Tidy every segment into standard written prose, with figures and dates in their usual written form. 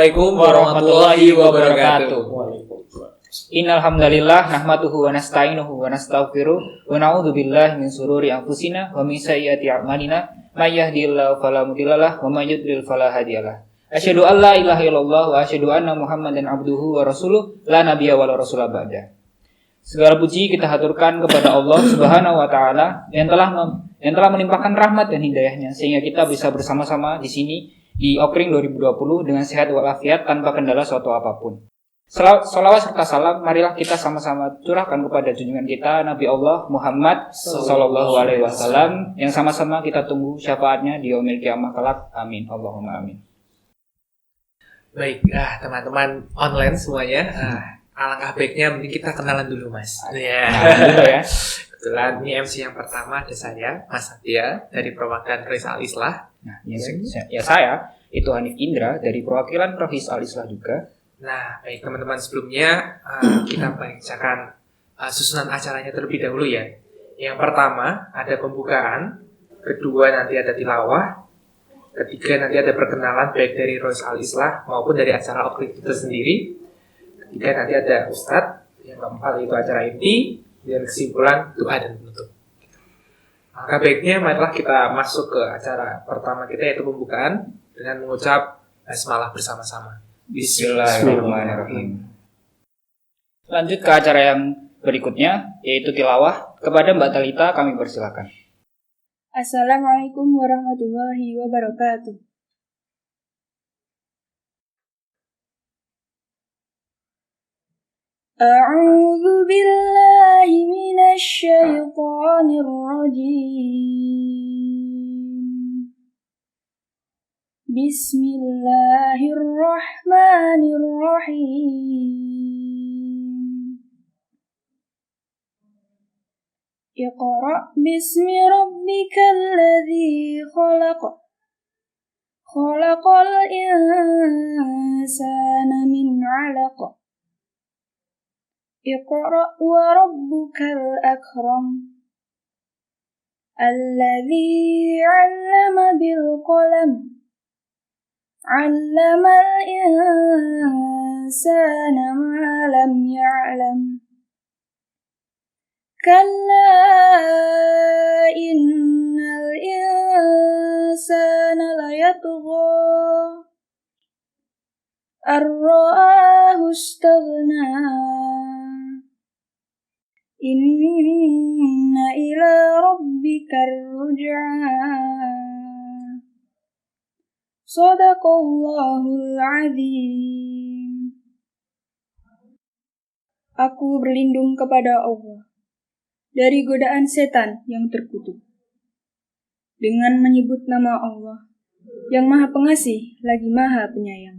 Assalamualaikum warahmatullahi wabarakatuh. Innal hamdalillah nahmaduhu wa nasta'inuhu wa nastaghfiruh wa na'udzu billahi min shururi anfusina wa min sayyiati a'malina may yahdihillahu fala mudhillalah wa may yudlil fala hadiyalah. Asyhadu an la ilaha illallah wa asyhadu anna Muhammadan abduhu wa rasuluh la nabiyya wa la rasula ba'da. Segala puji kita haturkan kepada Allah Subhanahu wa taala yang telah menimpakan rahmat dan hidayahnya sehingga kita bisa bersama-sama di sini di Okring 2020 dengan sehat walafiat tanpa kendala suatu apapun. Salawat serta salam marilah kita sama-sama curahkan kepada junjungan kita Nabi Allah Muhammad sallallahu alaihi wasallam yang sama-sama kita tunggu syafaatnya di yaumil kiamah kelak. Amin. Allahumma amin. Baik, teman-teman online semuanya, alangkah baiknya mending kita kenalan dulu, Mas. Ya. Dulu ya. Kebetulan ini MC yang pertama ada saya, Mas Satya dari perwakilan Rohis Al-Islah. Nah, saya itu Hanif Indra dari perwakilan Rohis Al-Islah juga. Nah, baik teman-teman, sebelumnya kita bacakan susunan acaranya terlebih dahulu ya. Yang pertama ada pembukaan, kedua nanti ada tilawah, ketiga nanti ada perkenalan baik dari Rohis Al-Islah maupun dari acara Okring itu sendiri, ketiga nanti ada Ustadz, yang keempat itu acara inti, dan kesimpulan doa dan penutup. Maka baiknya marilah kita masuk ke acara pertama kita yaitu pembukaan dengan mengucap basmalah bersama-sama. Bismillahirrahmanirrahim. Lanjut ke acara yang berikutnya yaitu tilawah. Kepada Mbak Talita kami persilakan. Assalamualaikum warahmatullahi wabarakatuh. A'udzu billahi minasy syaithanir rajim. Bismillahirrahmanirrahim. Iqra' bismi rabbikal ladzi khalaq. Khalaqal insana min 'alaq. Iqra' wa rabbukal akram. Alladzi 'allama bil qalam. 'Allamal insana ma lam ya'lam. Kalla innal insana layatgha ar-ra'ahu istaghna. Inna ila rabbikar ruj'a. Shadaqallahul azim. Aku berlindung kepada Allah dari godaan setan yang terkutuk dengan menyebut nama Allah yang Maha Pengasih lagi Maha Penyayang.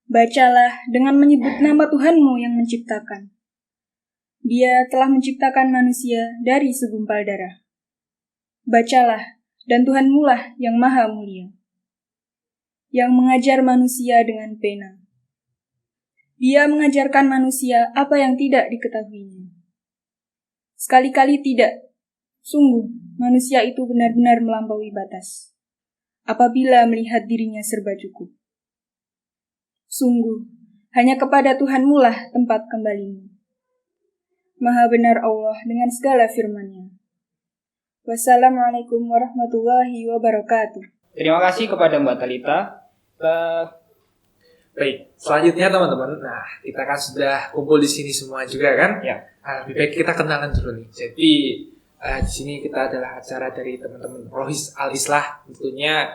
Bacalah dengan menyebut nama Tuhanmu yang menciptakan. Dia telah menciptakan manusia dari segumpal darah. Bacalah, dan Tuhanmu lah yang Maha Mulia, yang mengajar manusia dengan pena. Dia mengajarkan manusia apa yang tidak diketahuinya. Sekali-kali tidak. Sungguh, manusia itu benar-benar melampaui batas apabila melihat dirinya serba cukup. Sungguh, hanya kepada Tuhanmu lah tempat kembalimu. Maha benar Allah dengan segala firman-Nya. Wassalamualaikum warahmatullahi wabarakatuh. Terima kasih kepada Mbak Talita. Baik, selanjutnya teman-teman, kita kan sudah kumpul di sini semua juga kan? Ya. Lebih baik kita kenalan dulu nih. Jadi di sini kita adalah acara dari teman-teman Rohis Al-Islah, tentunya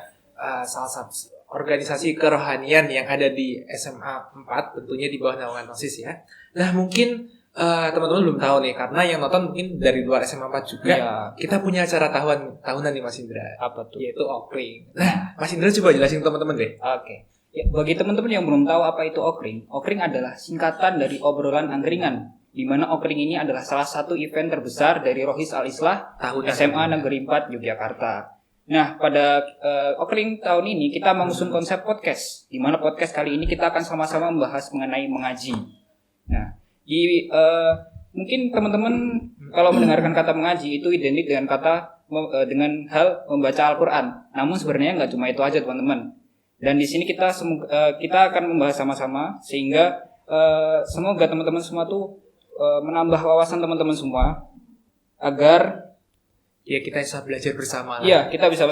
salah satu organisasi kerohanian yang ada di SMA 4, tentunya di bawah naungan OSIS ya. Nah mungkin teman-teman belum tahu nih, karena yang nonton mungkin dari luar SMA 4 juga. Ya. Kita punya acara tahunan nih Mas Indra. Apa tuh? Yaitu Okring. Nah, Mas Indra coba jelasin teman-teman deh. Oke. Ya, bagi teman-teman yang belum tahu apa itu Okring, Okring adalah singkatan dari obrolan angkringan, di mana Okring ini adalah salah satu event terbesar dari Rohis Al-Islah SMA Negeri 4 Yogyakarta. Nah, pada Okring tahun ini kita mengusung konsep podcast, di mana podcast kali ini kita akan sama-sama membahas mengenai mengaji. Nah, mungkin teman-teman kalau mendengarkan kata mengaji itu identik dengan hal membaca Al-Quran. Namun sebenarnya nggak cuma itu aja teman-teman. Dan di sini kita akan membahas sama-sama sehingga semoga teman-teman semua tuh menambah wawasan teman-teman semua agar Ya kita bisa belajar bersama lah. iya kita bisa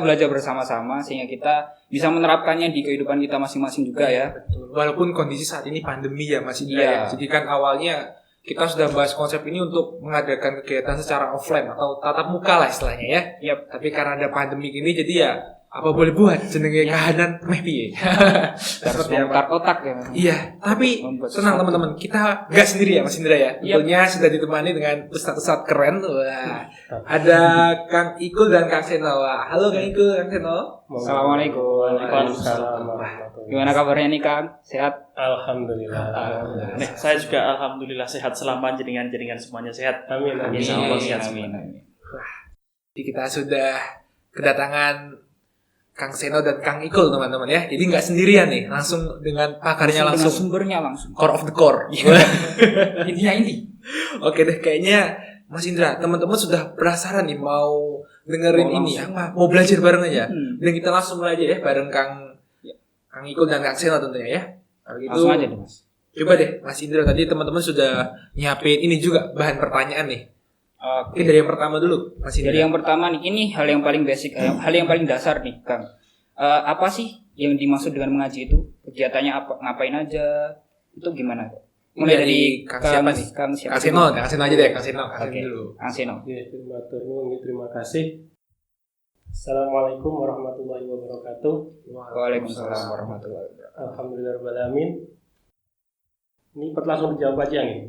belajar bersama-sama sehingga kita bisa menerapkannya di kehidupan kita masing-masing juga ya. Betul. Walaupun kondisi saat ini pandemi ya Mas Indra Iya. ya. Jadi kan awalnya kita sudah bahas konsep ini untuk mengadakan kegiatan secara offline atau tatap muka lah istilahnya ya. Yap. Tapi karena ada pandemi ini jadi ya apa boleh buat jenenge kahanan meh piye. Harus Seperti apa? membongkar otak ya. Iya, tapi Membuat tenang sesuatu. teman-teman, kita nggak sendiri ya Mas Indra ya. Yap. Tentunya sudah ditemani dengan ustadz-ustadz keren. Wah, ada Kang Ikul dan Kang Seno. Wah, halo Kang Ikul, Kang Seno. Assalamualaikum. Waalaikumsalam. Gimana kabarnya nih Kang? Sehat? Alhamdulillah. Nih, saya juga alhamdulillah sehat selama jenengan semuanya sehat. Amin. Amin. Insya Allah sehat Amin. semua. Jadi kita sudah kedatangan Kang Seno dan Kang Ikul teman-teman ya. Jadi nggak sendirian nih, langsung dengan pakarnya Dengan langsung sumbernya langsung. core of the core. Intinya ini. Oke deh, kayaknya Mas Indra, teman-teman sudah penasaran nih mau dengerin Mau ini langsung. apa? Mau belajar bareng aja. Hmm. Dan kita langsung mulai aja ya bareng Kang Ikul dan Kang Seno tentunya ya. Kalau gitu, Langsung aja deh Mas. coba deh Mas Indra, tadi teman-teman sudah nyiapin ini juga bahan pertanyaan nih. Oke. Mungkin dari yang pertama dulu, Mas Indra. Jadi yang pertama nih, ini hal yang paling basic, hal yang paling dasar nih, Kang. Apa sih yang dimaksud dengan mengaji itu? Kegiatannya apa? Ngapain aja? Itu gimana? Mulai dari Kang siapa nih? Kang siapa? Kang Seno, Kang Seno aja deh, Kang Seno Oke. dulu. Kang Seno. Ya, terima kasih. Assalamualaikum warahmatullahi wabarakatuh. Waalaikumsalam warahmatullahi wabarakatuh. Alhamdulillahirobbilalamin. Ini langsung dijawab aja nih.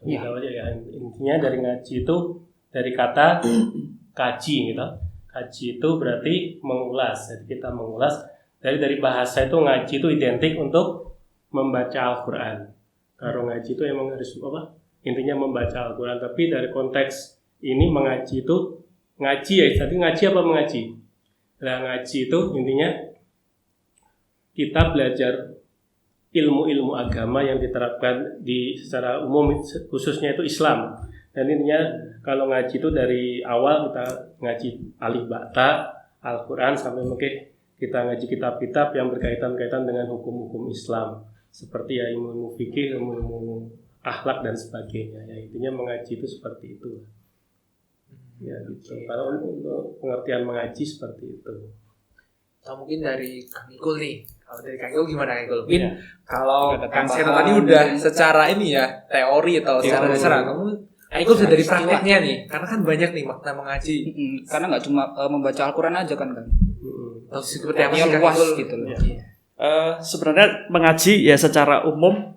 Iya. Dijawab aja ya. Intinya dari ngaji itu dari kata kaji gitu. Kaji itu berarti mengulas. Jadi kita mengulas dari bahasa itu ngaji itu identik untuk membaca Al-Qur'an. Kalau ngaji itu emang harus apa? Intinya membaca Al-Qur'an, tapi dari konteks ini mengaji itu ngaji ya, tadi ngaji apa mengaji? Nah, ngaji itu intinya kita belajar ilmu-ilmu agama yang diterapkan di secara umum, khususnya itu Islam. Dan intinya kalau ngaji itu dari awal kita ngaji alif bata Al-Quran sampai mungkin kita ngaji kitab-kitab yang berkaitan dengan hukum-hukum Islam seperti ya ilmu fikih, ilmu akhlak dan sebagainya. Ya intinya mengaji itu seperti itu. Ya gitu. Kalau untuk pengertian mengaji seperti itu. Atau mungkin dari Kang Ikul nih. Kalau dari Kang Ikul gimana Kang Ikul? Mungkin Iya. kalau Ada Kang Seno tambahan. tadi udah secara ini ya, teori atau secara Teori. dasar. Kamu Kang Ikul sudah dari prakteknya nih. Karena kan banyak nih makna mengaji. Karena nggak cuma membaca Al-Quran aja kan, Kang. Tahu seperti apa Artinya sih Kang luas Ikul? gitu loh. Iya. Sebenarnya mengaji ya secara umum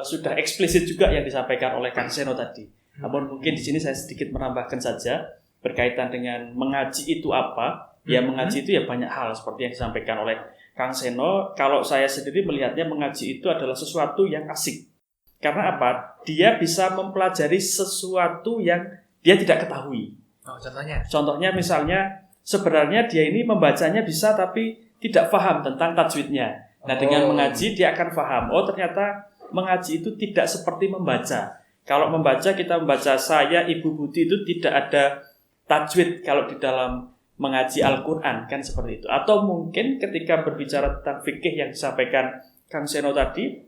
sudah eksplisit juga yang disampaikan oleh Kang Seno tadi. Namun mungkin di sini saya sedikit menambahkan saja berkaitan dengan mengaji itu apa. Ya mengaji itu ya banyak hal seperti yang disampaikan oleh Kang Seno. Kalau saya sendiri melihatnya mengaji itu adalah sesuatu yang asik. Karena apa? Dia bisa mempelajari sesuatu yang dia tidak ketahui. Oh, contohnya? Contohnya misalnya sebenarnya dia ini membacanya bisa tapi tidak paham tentang tajwidnya. Nah dengan mengaji dia akan paham. Oh ternyata mengaji itu tidak seperti membaca. Kalau membaca kita membaca saya Ibu Budi itu tidak ada tajwid kalau di dalam mengaji Al-Quran kan seperti itu. Atau mungkin ketika berbicara tentang fikih yang disampaikan Kang Seno tadi,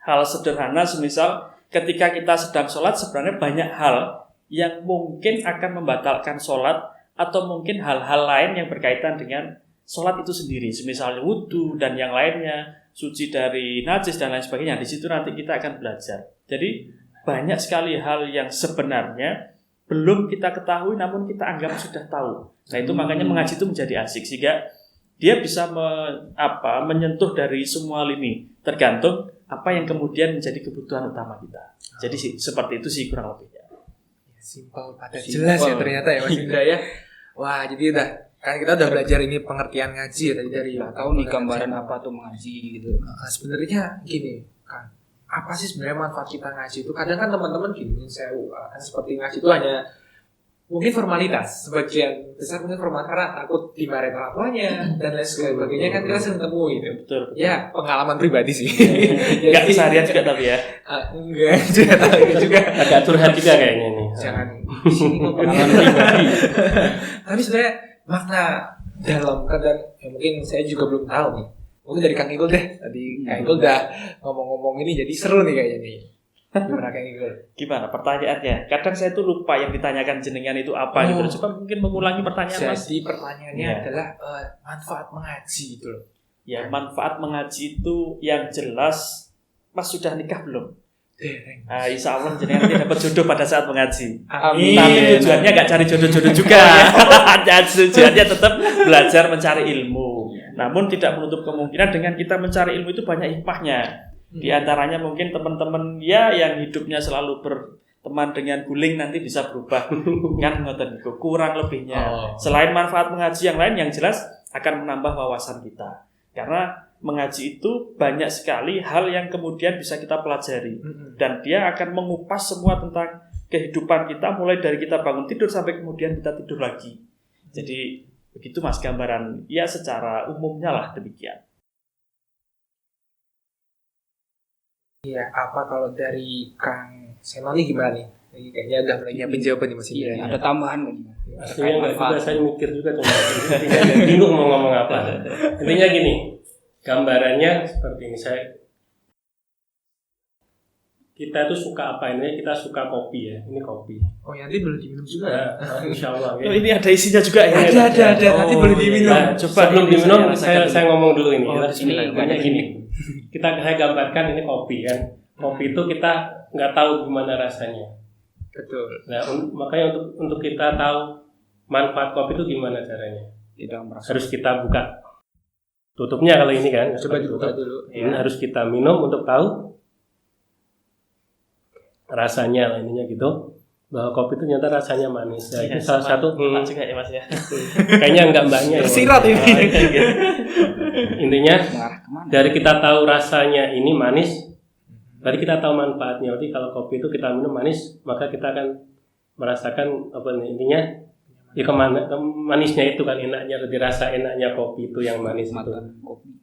hal sederhana semisal ketika kita sedang sholat sebenarnya banyak hal yang mungkin akan membatalkan sholat atau mungkin hal-hal lain yang berkaitan dengan sholat itu sendiri, semisal wudhu dan yang lainnya, suci dari najis dan lain sebagainya. Di situ nanti kita akan belajar. Jadi banyak sekali hal yang sebenarnya belum kita ketahui namun kita anggap sudah tahu. Nah itu makanya mengaji itu menjadi asik sehingga dia bisa menyentuh dari semua lini tergantung apa yang kemudian menjadi kebutuhan utama kita. Jadi seperti itu sih kurang lebihnya. Simpel pada jelas ya ternyata ya Mas Indra ya. Wah jadi kan kita udah belajar ini pengertian ngaji ya tadi dari Tahu nih gambaran apa tuh mengaji gitu. Sebenarnya gini kan, apa sih sebenarnya manfaat kita ngaji itu? Kadang kan teman-teman gini, saya seperti ngaji itu hanya mungkin formalitas, sebagian besar mungkin formalitas karena takut dimarahin orang tuanya dan lain sebagainya kan kita sering temui gitu. Betul. Ya pengalaman pribadi sih. Enggak keseharian juga tapi ya. Enggak juga. Agak curhat juga kayaknya nih. Jangan di sini ngomongin. Tapi sebenarnya makna dalam kadang mungkin saya juga belum tahu nih. Mungkin dari Kang Igul deh. Tadi Kang Igul udah ngomong-ngomong ini jadi seru nih kayaknya nih. Gimana Kang Igul? Gimana pertanyaannya? Kadang saya tuh lupa yang ditanyakan jenengan itu apa gitu. Coba mungkin mengulangi pertanyaan Mas. Jadi pertanyaannya adalah manfaat mengaji gitu loh. Ya, manfaat mengaji itu yang jelas Mas sudah nikah belum? Insya Allah jenengan nanti dapat jodoh pada saat mengaji. Amin. Tapi tujuannya nggak cari jodoh-jodoh juga. Tujuannya tetap belajar mencari ilmu. Namun tidak menutup kemungkinan dengan kita mencari ilmu itu banyak hikmahnya. Di antaranya mungkin teman-teman ya yang hidupnya selalu berteman dengan guling nanti bisa berubah. Kan ngoten niku kurang lebihnya. Selain manfaat mengaji yang lain yang jelas akan menambah wawasan kita. Karena mengaji itu banyak sekali hal yang kemudian bisa kita pelajari. Dan dia akan mengupas semua tentang kehidupan kita mulai dari kita bangun tidur sampai kemudian kita tidur lagi. Jadi begitu Mas gambaran ya secara umumnya lah demikian. Iya, apa kalau dari Kang Senoli gimana nih? Kayaknya udah mulai nyiapin jawaban nih Mas. Iya, ada tambahan kan? Aslinya nggak juga, saya mikir juga cuma bingung mau ngomong apa. Intinya gini, gambarannya seperti ini. Kita tuh suka apa ini? Kita suka kopi ya. Ini kopi. Oh, nanti boleh diminum juga. Insya Allah. Oh, ini ada isinya juga ya? Ada. Nanti boleh diminum. Nah, coba sebelum diminum, saya ngomong dulu ini. Ini banyak gini. Saya gambarkan ini kopi kan. Kopi itu kita nggak tahu gimana rasanya. Betul. Nah, makanya untuk kita tahu manfaat kopi itu gimana caranya? Harus kita buka tutupnya kalau ini kan. Coba dibuka dulu. Ini harus kita minum untuk tahu rasanya lah ininya gitu. Bahwa kopi itu ternyata rasanya manis. Nah, itu salah satu juga ya Mas ya. kayaknya enggak banyak. Tersirat ini. Intinya dari kita tahu rasanya ini manis, berarti kita tahu manfaatnya. Berarti kalau kopi itu kita minum manis, maka kita akan merasakan apa nih intinya ya manisnya itu kan enaknya, dirasa enaknya kopi itu yang manis itu.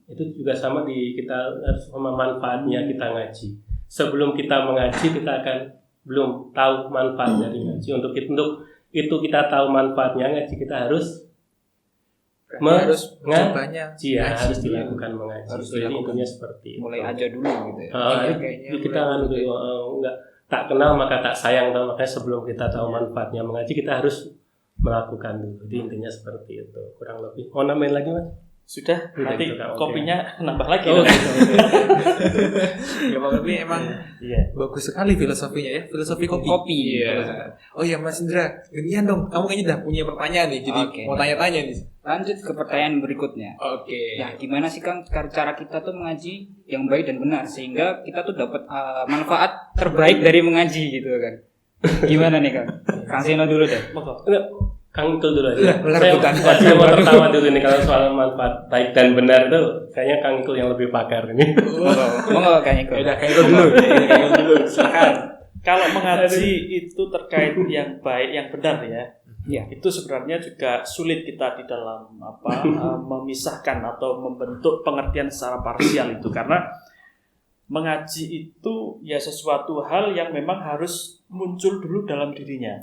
Itu juga sama kita harus sama manfaatnya kita ngaji. Sebelum kita mengaji kita akan belum tahu manfaat dari ngaji. Untuk itu kita tahu manfaatnya ngaji, kita harus ngaji ya, harus dilakukan mengaji. Jadi intinya seperti itu. Mulai aja dulu gitu ya. Kita nggak tak kenal maka tak sayang, makanya sebelum kita tahu manfaatnya mengaji kita harus melakukan dulu. Jadi intinya seperti itu kurang lebih. Mau nambahin lagi Mas? Sudah, nanti kopinya nambah lagi. Ya tapi emang bagus sekali filosofinya ya, filosofi kopi. Iya. Oh ya Mas Indra, gantian dong. Kamu kayaknya udah punya pertanyaan nih, jadi mau tanya-tanya nih. Lanjut ke pertanyaan berikutnya. Oke. Ya gimana sih Kang cara kita tuh mengaji yang baik dan benar sehingga kita tuh dapat manfaat terbaik dari mengaji gitu kan? Gimana nih Kang? Kang Seno dulu deh. Kang itu dulu aja. Saya mau tertawa dulu nih kalau soal manfaat baik dan benar itu kayaknya Kang Ikul yang lebih pakar ini. Monggo Kang Ikul. Udah Kang Ikul dulu. Silakan. Kalau mengaji itu terkait yang baik, yang benar ya. Ya. Itu sebenarnya juga sulit kita di dalam memisahkan atau membentuk pengertian secara parsial itu, karena mengaji itu ya sesuatu hal yang memang harus muncul dulu dalam dirinya.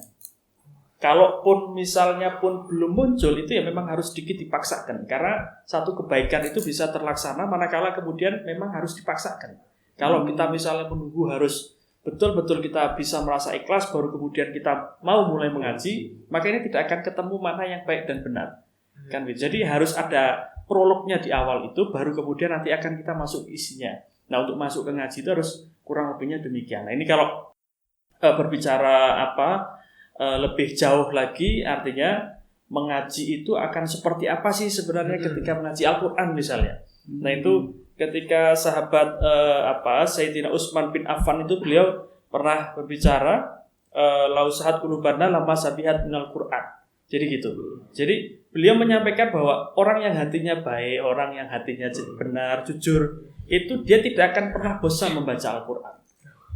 Kalaupun misalnya pun belum muncul, itu ya memang harus sedikit dipaksakan. Karena satu kebaikan itu bisa terlaksana manakala kemudian memang harus dipaksakan. Kalau kita misalnya menunggu harus betul-betul kita bisa merasa ikhlas baru kemudian kita mau mulai mengaji, maka ini tidak akan ketemu mana yang baik dan benar. Kan? Jadi harus ada prolognya di awal itu, baru kemudian nanti akan kita masuk isinya. Nah, untuk masuk ke ngaji itu harus kurang lebihnya demikian. Nah, ini kalau berbicara lebih jauh lagi, artinya mengaji itu akan seperti apa sih sebenarnya ketika mengaji Al-Quran misalnya. Nah itu ketika sahabat Sayyidina Utsman bin Affan itu beliau pernah berbicara lausahat qulubana lama sabihat minal Quran. Jadi gitu. Jadi beliau menyampaikan bahwa orang yang hatinya baik, orang yang hatinya benar, jujur, itu dia tidak akan pernah bosan membaca Al-Quran.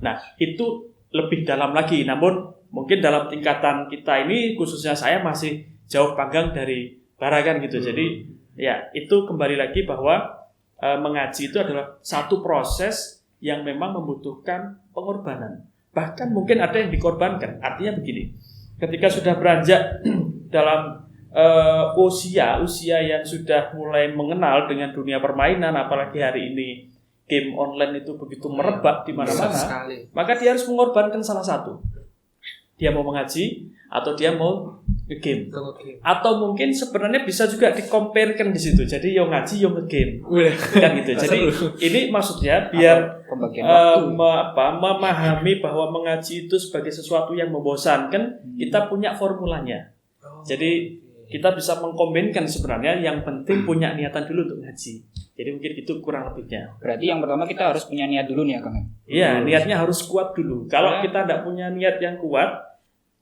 Nah itu lebih dalam lagi, namun mungkin dalam tingkatan kita ini, khususnya saya masih jauh panggang dari barakan gitu. Jadi ya itu kembali lagi bahwa mengaji itu adalah satu proses yang memang membutuhkan pengorbanan. Bahkan mungkin ada yang dikorbankan. Artinya begini, ketika sudah beranjak dalam usia yang sudah mulai mengenal dengan dunia permainan, apalagi hari ini game online itu begitu merebak di mana-mana, maka dia harus mengorbankan salah satu. Dia mau mengaji atau dia mau game. Atau mungkin sebenarnya bisa juga dikomparekan di situ. Jadi yo ngaji yo ngegame. Kan gitu. Jadi ini maksudnya biar memahami bahwa mengaji itu sebagai sesuatu yang membosankan, kita punya formulanya. Jadi kita bisa mengkombinkan sebenarnya, yang penting punya niatan dulu untuk ngaji. Jadi mungkin itu kurang lebihnya. Berarti yang pertama kita harus punya niat dulu nih ya Kang. Iya, niatnya harus kuat dulu. Kalau kita tidak punya niat yang kuat,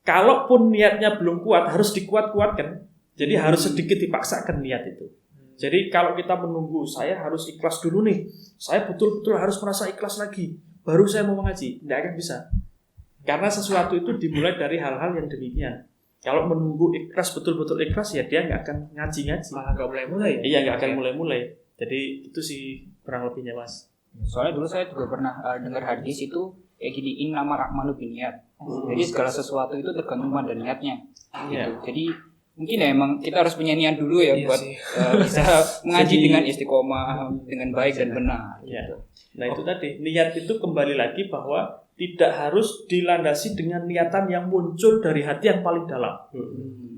kalaupun niatnya belum kuat, harus dikuat-kuatkan. Jadi harus sedikit dipaksakan niat itu. Jadi kalau kita menunggu, saya harus ikhlas dulu nih, saya betul-betul harus merasa ikhlas lagi, baru saya mau mengaji, tidak akan bisa. Karena sesuatu itu dimulai dari hal-hal yang demikian. Kalau menunggu ikhlas, betul-betul ikhlas, ya dia nggak akan ngaji-ngaji. Malah nggak mulai-mulai ya? Iya, nggak akan mulai-mulai. Jadi itu sih kurang lebihnya, Mas. Soalnya dulu saya juga pernah dengar hadis itu kayak gini, innamal a'malu binniyat. Jadi segala sesuatu itu tergantung pada niatnya. Gitu. Jadi mungkin ya emang kita harus punya niat dulu ya buat bisa mengaji dengan istiqomah, dengan baik dan benar. Gitu. Nah itu tadi, niat itu kembali lagi bahwa tidak harus dilandasi dengan niatan yang muncul dari hati yang paling dalam.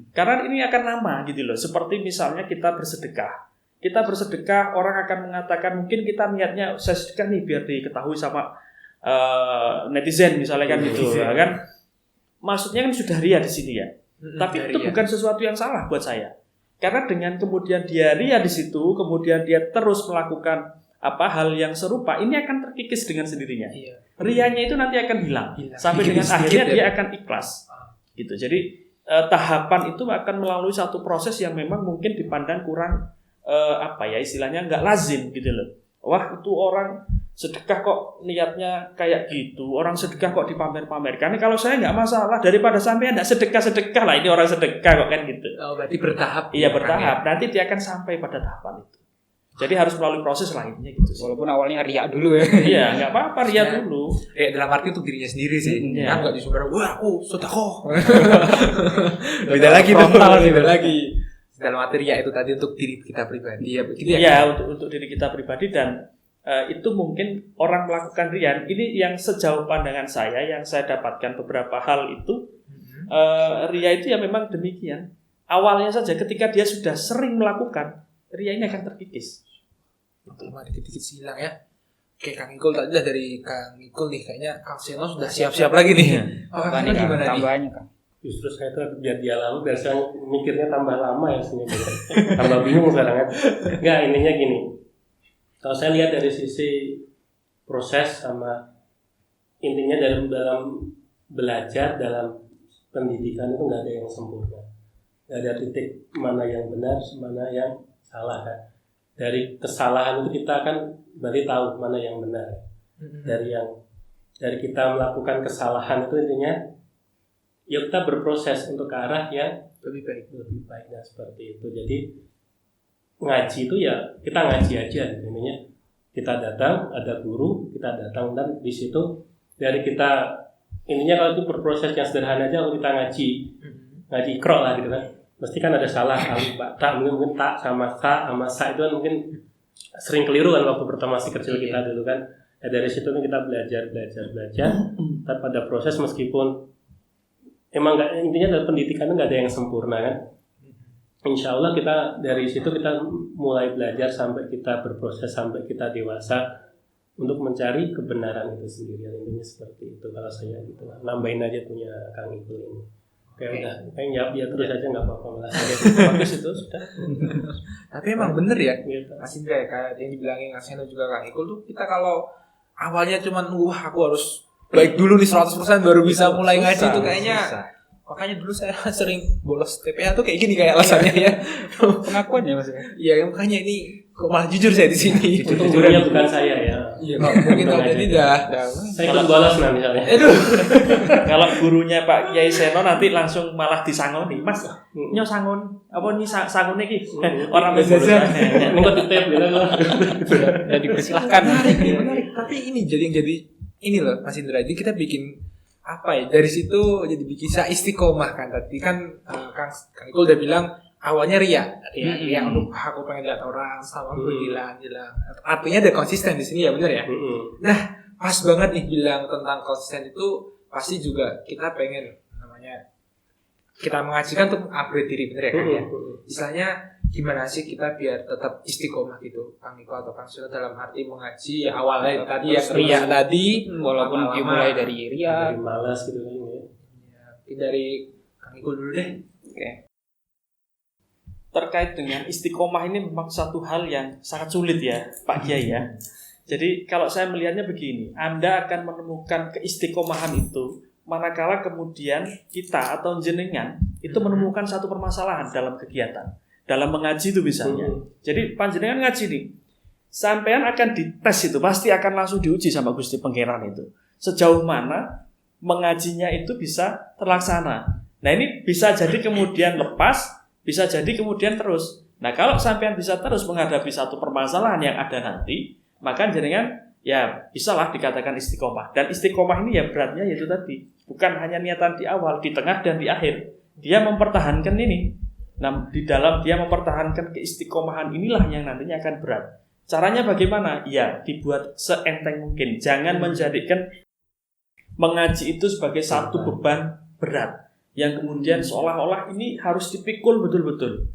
Karena ini akan lama gitu loh. Seperti misalnya kita bersedekah. Kita bersedekah, orang akan mengatakan mungkin kita niatnya saya sedekah nih biar diketahui sama netizen misalnya kan gitu ya kan. Maksudnya kan sudah ria di sini ya. Tapi itu bukan sesuatu yang salah buat saya. Karena dengan kemudian dia ria di situ, kemudian dia terus melakukan hal yang serupa, ini akan terkikis dengan sendirinya. Rianya itu nanti akan hilang. Sampai dengan akhirnya dia akan ikhlas. Gitu. Jadi tahapan itu akan melalui satu proses yang memang mungkin dipandang kurang istilahnya nggak lazim gitu loh. Wah, itu orang sedekah kok niatnya kayak gitu, orang sedekah kok dipamer-pamerkan. Kalau saya nggak masalah, daripada sampai nggak sedekah lah, ini orang sedekah kok kan gitu. Oh, berarti bertahap. Iya, bertahap. Nanti dia akan sampai pada tahapan itu. Jadi harus melalui proses lainnya gitu sih. Walaupun awalnya riak dulu ya. Iya, nggak apa-apa riak dulu. Dalam arti untuk dirinya sendiri sih. Kan nggak disuruh, wah aku sedekah. Beda lagi tuh. Beda lagi. Dalam arti riak itu tadi untuk diri kita pribadi ya begitu ya. Iya, untuk diri kita pribadi dan itu mungkin orang melakukan riya. Ini yang sejauh pandangan saya yang saya dapatkan beberapa hal itu riya itu ya memang demikian. Awalnya saja ketika dia sudah sering melakukan, riya ini akan terkikis. Cuma dikit-dikit hilang ya. Oke, Kang Ikul tadi lah, dari Kang Ikul nih kayaknya Kang Seno sudah siap-siap lagi nih. Apa nih gimana tambahannya Kang? Justru saya tuh biar dia lalu, biar saya mikirnya tambah lama ya sebenarnya. Tambah bingung sekarang kan. Enggak, ininya gini. Kalau saya lihat dari sisi proses sama intinya dalam belajar, dalam pendidikan itu nggak ada yang sempurna. Nggak ada titik mana yang benar, mana yang salah kan. Dari kesalahan itu kita kan berarti tahu mana yang benar. Dari kita melakukan kesalahan itu intinya ya kita berproses untuk ke arah yang lebih baik dan seperti itu. Jadi ngaji itu ya kita ngaji aja, intinya kita datang, ada guru, kita datang, dan di situ dari kita intinya kalau itu berproses yang sederhana aja, kalau kita ngaji ikro lah gitu kan, mesti kan ada salah alif ta, mungkin tak sama sa itu kan mungkin sering keliru kan waktu pertama masih kecil kita dulu kan. Ya, dari situ kan kita belajar, tapi pada proses meskipun emang intinya dalam pendidikan itu nggak ada yang sempurna kan. Insya Allah kita dari situ kita mulai belajar sampai kita berproses sampai kita dewasa untuk mencari kebenaran itu sendiri. Intinya seperti itu kalau saya gitu. Nambahin aja punya Kang Ikul ini. Oke. Udah, kayak jawab ya terus aja nggak apa-apa malah. Bagus itu sudah. Tapi emang bener ya, Gitu. Mas Indra ya, kayak yang dibilangin Kang Seno juga Kang Ikul tuh, kita kalau awalnya cuman aku harus baik dulu nih 100% baru bisa mulai ngaji itu kayaknya. Makanya dulu saya sering bolos TPA tuh kayak gini kayak alasannya ya. Pengakuan ya Mas. Iya, makanya ini kok malah jujur saya di sini. Jujurnya bukan saya ya. Iya, mungkin kalau jadi dah. Saya ikut bolos nah misalnya. Kalau gurunya Pak Kiai Seno nanti langsung malah disangoni, Mas. Nyo sangon apa nih sangone iki? Orang bolos. Ini kok titip gitu loh. Ya dipersilahkan. Menarik. Tapi ini jadi ini loh Mas Indra. Jadi kita bikin apa ya, dari situ jadi bisa istiqomah kan. Tadi kan Kang Ikul udah bilang awalnya ria untuk aku pengen lihat orang sama aku hilang. Artinya ada konsisten di sini ya, benar ya. Nah, pas banget nih bilang tentang konsisten itu, pasti juga kita pengen kita mengajikan untuk upgrade diri, benar ya kan ya. Istilahnya gimana sih kita biar tetap istiqomah gitu, Kang Niko atau Kang Suna, dalam arti mengaji ya awalnya tadi yang ria tadi, walaupun dimulai dari ria, dari malas gitu kan ya. Dari Kang Niko dulu deh. Oke. Terkait dengan istiqomah ini memang satu hal yang sangat sulit ya Pak Kiai ya. Jadi kalau saya melihatnya begini, Anda akan menemukan keistiqomahan itu manakala kemudian kita atau jenengan itu menemukan satu permasalahan dalam kegiatan, dalam mengaji itu misalnya. Jadi panjenengan ngaji nih, sampean akan dites itu, pasti akan langsung diuji sama Gusti Pangeran itu. Sejauh mana mengajinya itu bisa terlaksana. Nah ini bisa jadi kemudian lepas, bisa jadi kemudian terus. Nah kalau sampean bisa terus menghadapi satu permasalahan yang ada nanti, maka jenengan ya bisalah dikatakan istiqomah. Dan istiqomah ini ya beratnya yaitu tadi, bukan hanya niatan di awal, di tengah dan di akhir. Dia mempertahankan ini. Nah, di dalam dia mempertahankan keistiqomahan inilah yang nantinya akan berat. Caranya bagaimana? Ya, dibuat seenteng mungkin. Jangan menjadikan mengaji itu sebagai satu beban berat yang kemudian seolah-olah ini harus dipikul betul-betul.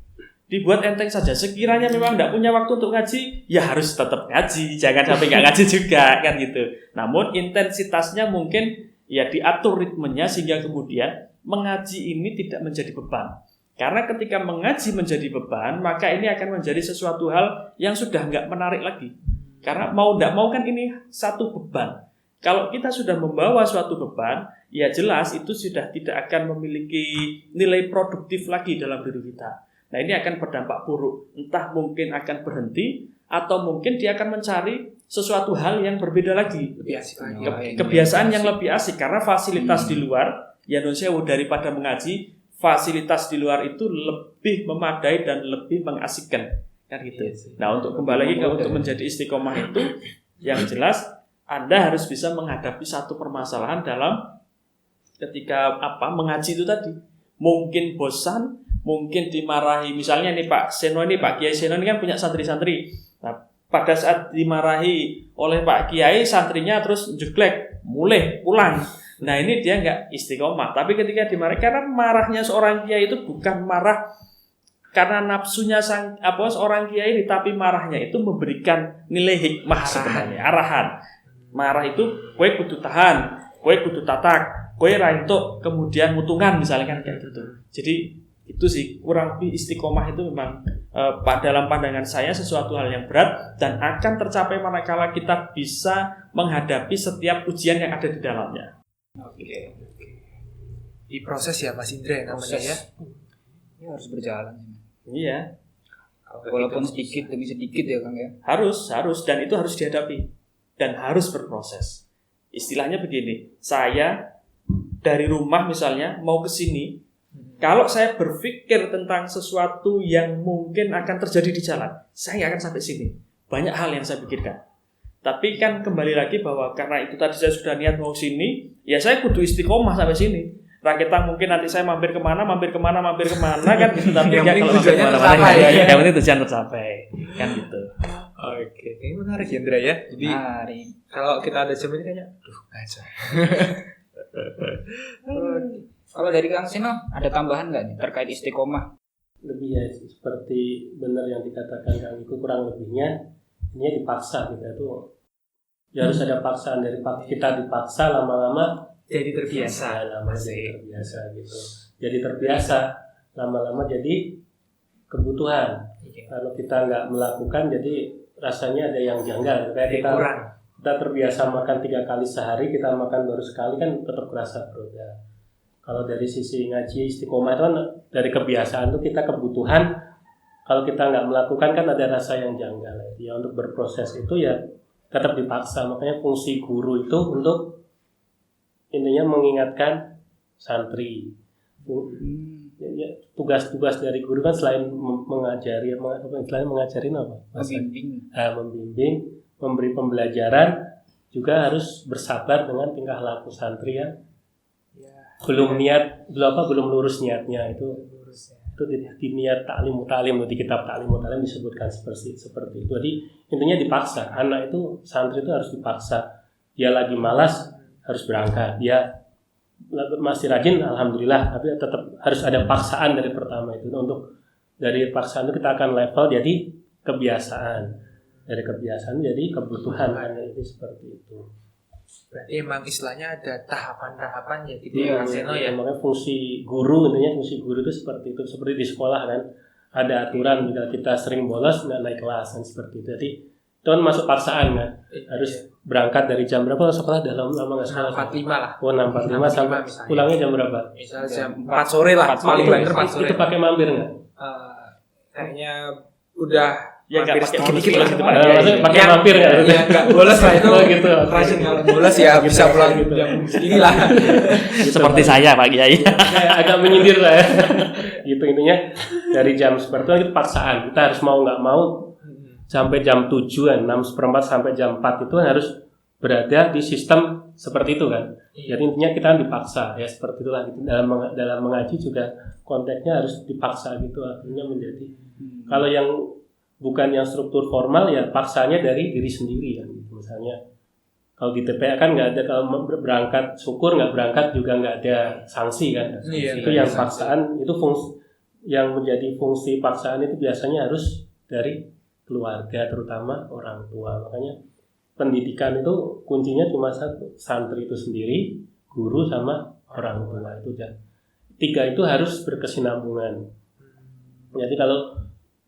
Dibuat enteng saja. Sekiranya memang tidak punya waktu untuk ngaji, ya harus tetap ngaji. Jangan sampai nggak ngaji juga, kan gitu. Namun intensitasnya mungkin ya diatur ritmenya sehingga kemudian mengaji ini tidak menjadi beban. Karena ketika mengaji menjadi beban, maka ini akan menjadi sesuatu hal yang sudah nggak menarik lagi. Karena mau tidak mau kan ini satu beban. Kalau kita sudah membawa suatu beban, ya jelas itu sudah tidak akan memiliki nilai produktif lagi dalam diri kita. Nah ini akan berdampak buruk. Entah mungkin akan berhenti, atau mungkin dia akan mencari sesuatu hal yang berbeda lagi. Kebiasaan yang lebih asik. Karena fasilitas di luar, ya nonsewu daripada mengaji, fasilitas di luar itu lebih memadai dan lebih mengasikkan. Kan gitu. Nah untuk kembali lagi untuk menjadi istiqomah itu, yang jelas Anda harus bisa menghadapi satu permasalahan dalam ketika mengaji itu tadi. Mungkin bosan, mungkin dimarahi. Misalnya nih Pak Seno ini, Pak Kiai Seno ini kan punya santri-santri. Nah, pada saat dimarahi oleh Pak Kiai, santrinya terus jeglek, mulai pulang. Nah ini dia nggak istiqomah. Tapi ketika dimarahi, karena marahnya seorang kiai itu bukan marah karena nafsunya seorang kiai, tapi marahnya itu memberikan nilai hikmah sebenarnya, arahan. Marah itu kue kudu tahan, kue kudu tatak, kue raintuk kemudian mutungan misalnya kan kayak gitu. Jadi itu sih kurang lebih istiqomah itu memang dalam pandangan saya sesuatu hal yang berat dan akan tercapai manakala kita bisa menghadapi setiap ujian yang ada di dalamnya. Oke. Di proses ya Mas Indra namanya ya. Ya harus berjalan. Iya. Walaupun sedikit demi sedikit ya Kang ya. Harus dan itu harus dihadapi dan harus berproses. Istilahnya begini, saya dari rumah misalnya mau ke sini, kalau saya berpikir tentang sesuatu yang mungkin akan terjadi di jalan, saya nggak akan sampai sini. Banyak hal yang saya pikirkan. Tapi kan kembali lagi bahwa karena itu tadi saya sudah niat mau sini, ya saya kudu istiqomah sampai sini. Rakitan mungkin nanti saya mampir kemana kan gitu. Tapi yang kalau mampir kemana-mana yang penting tujuan tercapai kan gitu. Oke, ini menarik ya Indra ya. Jadi kalau kita ada jam ini kayaknya, aja. Kalau dari Kang Sino ada tambahan nggak nih terkait istiqomah? Lebih ya seperti benar yang dikatakan Kang Iku, kurang lebihnya ini dipaksa kita tuh. Ya harus ada paksaan dari kita dipaksa lama-lama jadi terbiasa, gitu. Jadi terbiasa lama-lama jadi kebutuhan. Kalau kita nggak melakukan jadi rasanya ada yang janggal. Kayak kita terbiasa makan 3 kali sehari, kita makan baru sekali kan tetap kerasa perut ya. Kalau dari sisi ngaji istiqomah itu kan dari kebiasaan tuh kita kebutuhan. Kalau kita nggak melakukan kan ada rasa yang janggal. Ya untuk berproses itu ya tetap dipaksa. Makanya fungsi guru itu untuk intinya mengingatkan santri. Ya, tugas-tugas dari guru kan selain mengajari, selain mengajarin apa? Membimbing, memberi pembelajaran, juga harus bersabar dengan tingkah laku santri ya. Belum lurus niatnya itu. Itu di niat ta'lim di kitab ta'lim disebutkan seperti itu. Jadi intinya dipaksa. Anak itu, santri itu harus dipaksa. Dia lagi malas harus berangkat. Dia masih rajin, alhamdulillah. Tapi tetap harus ada paksaan dari pertama itu. Untuk dari paksaan itu kita akan level jadi kebiasaan. Dari kebiasaan jadi kebutuhan. Itu seperti itu. Berarti emang istilahnya ada tahapan-tahapan ya gitu Iya, Mas Seno ya. Makanya fungsi guru itu seperti itu. Seperti di sekolah kan ada aturan jika kita sering bolos nggak naik kelas kan seperti itu. Jadi itu kan masuk paksaan kan. Harus berangkat dari jam berapa sekolah dalam lama nggak sekolah? 6.45 lah. 6.45 sampai misalnya. pulangnya jam berapa? Misalnya jam 4 sore lah. Paling banter 4 sore. Itu pakai mampir nggak? Kayaknya udah Ya nggak mampir pakai sedikit bolos lah. gitu, Pak. Maksudnya pakai mampir nggak? Ya nggak bolos lah itu. Gitu. Rajin kalau bolos ya bisa pulang jam segini lah. Seperti saya Pak Kiai. Kayak agak menyindir lah ya. Gitu intinya dari jam seperti itu paksaan. Kita harus mau nggak mau sampai jam 7-an, 6:15 sampai jam 4 itu harus berada di sistem seperti itu kan. Jadi intinya kita dipaksa ya seperti itulah gitu. Dalam mengaji juga konteksnya harus dipaksa gitu artinya menjadi kalau yang bukan yang struktur formal ya paksanya dari diri sendiri kan gitu. Misalnya kalau di TPA kan nggak ada kalau berangkat syukur nggak berangkat juga nggak ada sanksi kan. Iya, Itu yang paksaan itu yang menjadi fungsi paksaan itu biasanya harus dari keluarga terutama orang tua. Makanya pendidikan itu kuncinya cuma satu, santri itu sendiri, guru sama orang tua itu aja. 3 itu harus berkesinambungan. Jadi kalau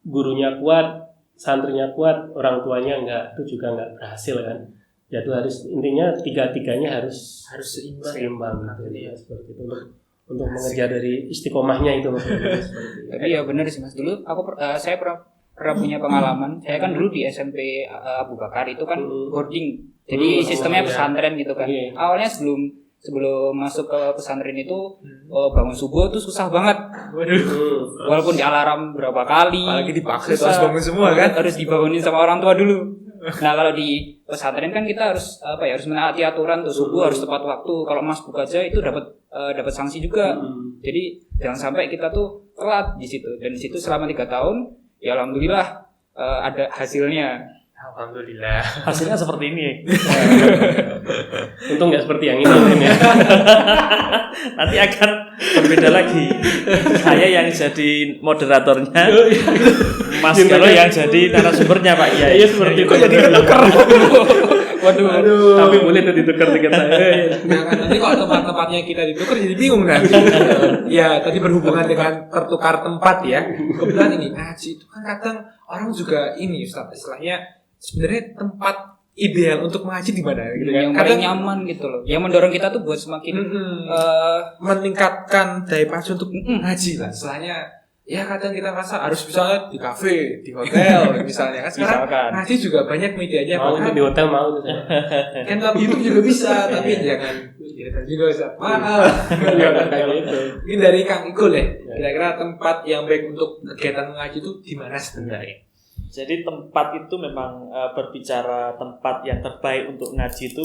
gurunya kuat, santrinya kuat, orang tuanya enggak, itu juga enggak berhasil kan. Ya itu harus intinya 3-3-nya harus seimbang gitu ya seperti itu untuk mengejar dari istiqomahnya itu seperti itu. Tapi ya benar sih Mas, dulu saya pernah punya pengalaman. Saya kan dulu di SMP Abu Bakar itu kan boarding. Jadi sistemnya pesantren gitu kan. Awalnya sebelum masuk ke pesantren itu bangun subuh tuh susah banget. Waduh. Walaupun di alarm berapa kali. Apalagi dipaksa harus bangun semua kan. Harus dibangunin sama orang tua dulu. Nah, kalau di pesantren kan kita harus harus menaati aturan tuh, subuh harus tepat waktu. Kalau masbuk aja itu dapat sanksi juga. Jadi jangan sampai kita tuh telat di situ. Dan di situ selama 3 tahun ya alhamdulillah ada hasilnya. Alhamdulillah. Hasilnya seperti ini. Untung nggak seperti yang ini ya. Nanti akan berbeda lagi. Saya yang jadi moderatornya, Mas Galo yang jadi narasumbernya Pak Kiai. Iya seperti itu. Jadi ketuker. Waduh. Tapi boleh tuh ditukar tiket saya. Nah kan nanti kalau tempat-tempatnya kita ditukar jadi bingung kan. Ya tadi berhubungan dengan tertukar tempat ya. Kebetulan ini ngaji itu kan kadang orang juga ini Ustaz istilahnya sebenarnya tempat ideal untuk mengaji di mana gitu kan. Yang paling nyaman gitu loh. Yang mendorong kita tuh buat semakin meningkatkan daya pacu untuk ngaji lah. Istilahnya ya kadang kita rasa harus misalnya di kafe, di hotel misalnya kan sekarang Misalkan. ngaji juga banyak medianya Mau itu di hotel mau tuh saya. kan kalau YouTube juga bisa tapi jangan juga bisa mahal. Kayak itu. Mungkin dari Kang Ikul ya kira-kira tempat yang baik untuk kegiatan mengaji itu di mana sebenarnya? Jadi tempat itu memang berbicara tempat yang terbaik untuk ngaji itu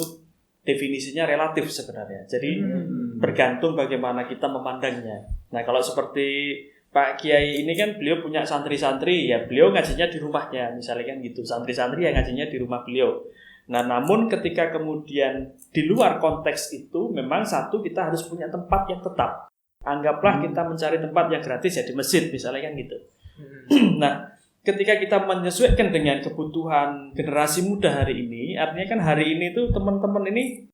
definisinya relatif sebenarnya. Jadi bergantung bagaimana kita memandangnya. Nah kalau seperti Pak Kiai ini kan beliau punya santri-santri ya beliau ngajinya di rumahnya misalnya kan gitu. Santri-santri yang ngajinya di rumah beliau. Nah namun ketika kemudian di luar konteks itu memang satu kita harus punya tempat yang tetap. Anggaplah kita mencari tempat yang gratis ya di masjid misalnya kan gitu. Nah ketika kita menyesuaikan dengan kebutuhan generasi muda hari ini, artinya kan hari ini tuh teman-teman ini,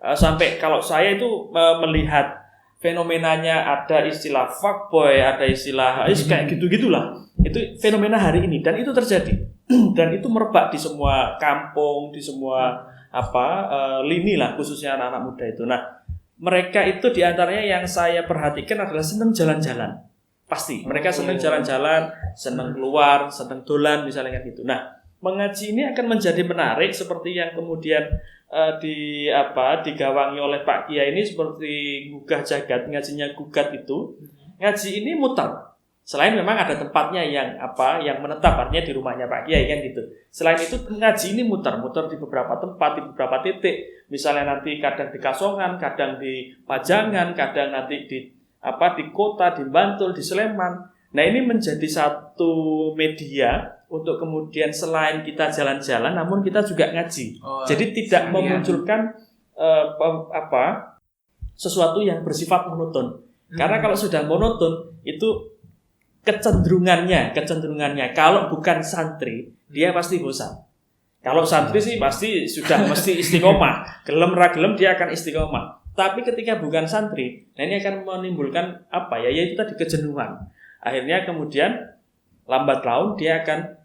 sampai kalau saya itu melihat fenomenanya ada istilah fuckboy, ada istilah kayak gitu-gitulah, itu fenomena hari ini dan itu terjadi dan itu merebak di semua kampung, di semua lini lah khususnya anak-anak muda itu. Nah mereka itu diantaranya yang saya perhatikan adalah senang jalan-jalan. Pasti mereka senang jalan-jalan, senang keluar, senang dolan misalnya gitu. Nah, mengaji ini akan menjadi menarik seperti yang kemudian digawangi oleh Pak Kiai ini seperti gugah jagat, ngajinya gugat itu. Ngaji ini muter. Selain memang ada tempatnya yang menetap artinya di rumahnya Pak Kiai kan gitu. Selain itu ngaji ini muter di beberapa tempat, di beberapa titik. Misalnya nanti kadang di Kasongan, kadang di Pajangan, kadang nanti di di kota, di Bantul, di Sleman. Nah, ini menjadi satu media untuk kemudian selain kita jalan-jalan, namun kita juga ngaji. Jadi tidak memunculkan sesuatu yang bersifat monoton. Karena kalau sudah monoton itu kecenderungannya kalau bukan santri dia pasti bosan. Kalau santri sih pasti sudah mesti istiqomah, gelem ra gelem dia akan istiqomah. Tapi ketika bukan santri, nah ini akan menimbulkan yaitu tadi kejenuhan. Akhirnya kemudian lambat laun dia akan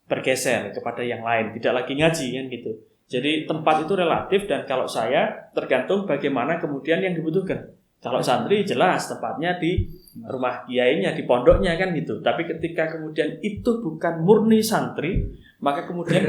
bergeser kepada yang lain, tidak lagi ngaji kan gitu. Jadi tempat itu relatif, dan kalau saya tergantung bagaimana kemudian yang dibutuhkan. Kalau santri jelas tempatnya di rumah kiainya, di pondoknya kan gitu. Tapi ketika kemudian itu bukan murni santri, maka kemudian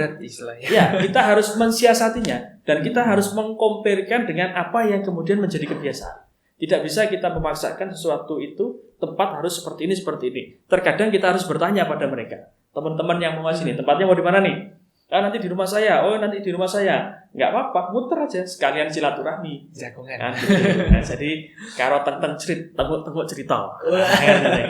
kita harus mensiasatinya, dan kita harus mengkomparkan dengan apa yang kemudian menjadi kebiasaan. Tidak bisa kita memaksakan sesuatu itu tempat harus seperti ini. Terkadang kita harus bertanya pada mereka, teman-teman yang mau sini, tempatnya mau di mana nih? Nanti di rumah saya. Nanti di rumah saya. Nggak apa-apa, muter aja sekalian silaturahmi. Jagongan. Nah, jadi karo tentang tengok cerita.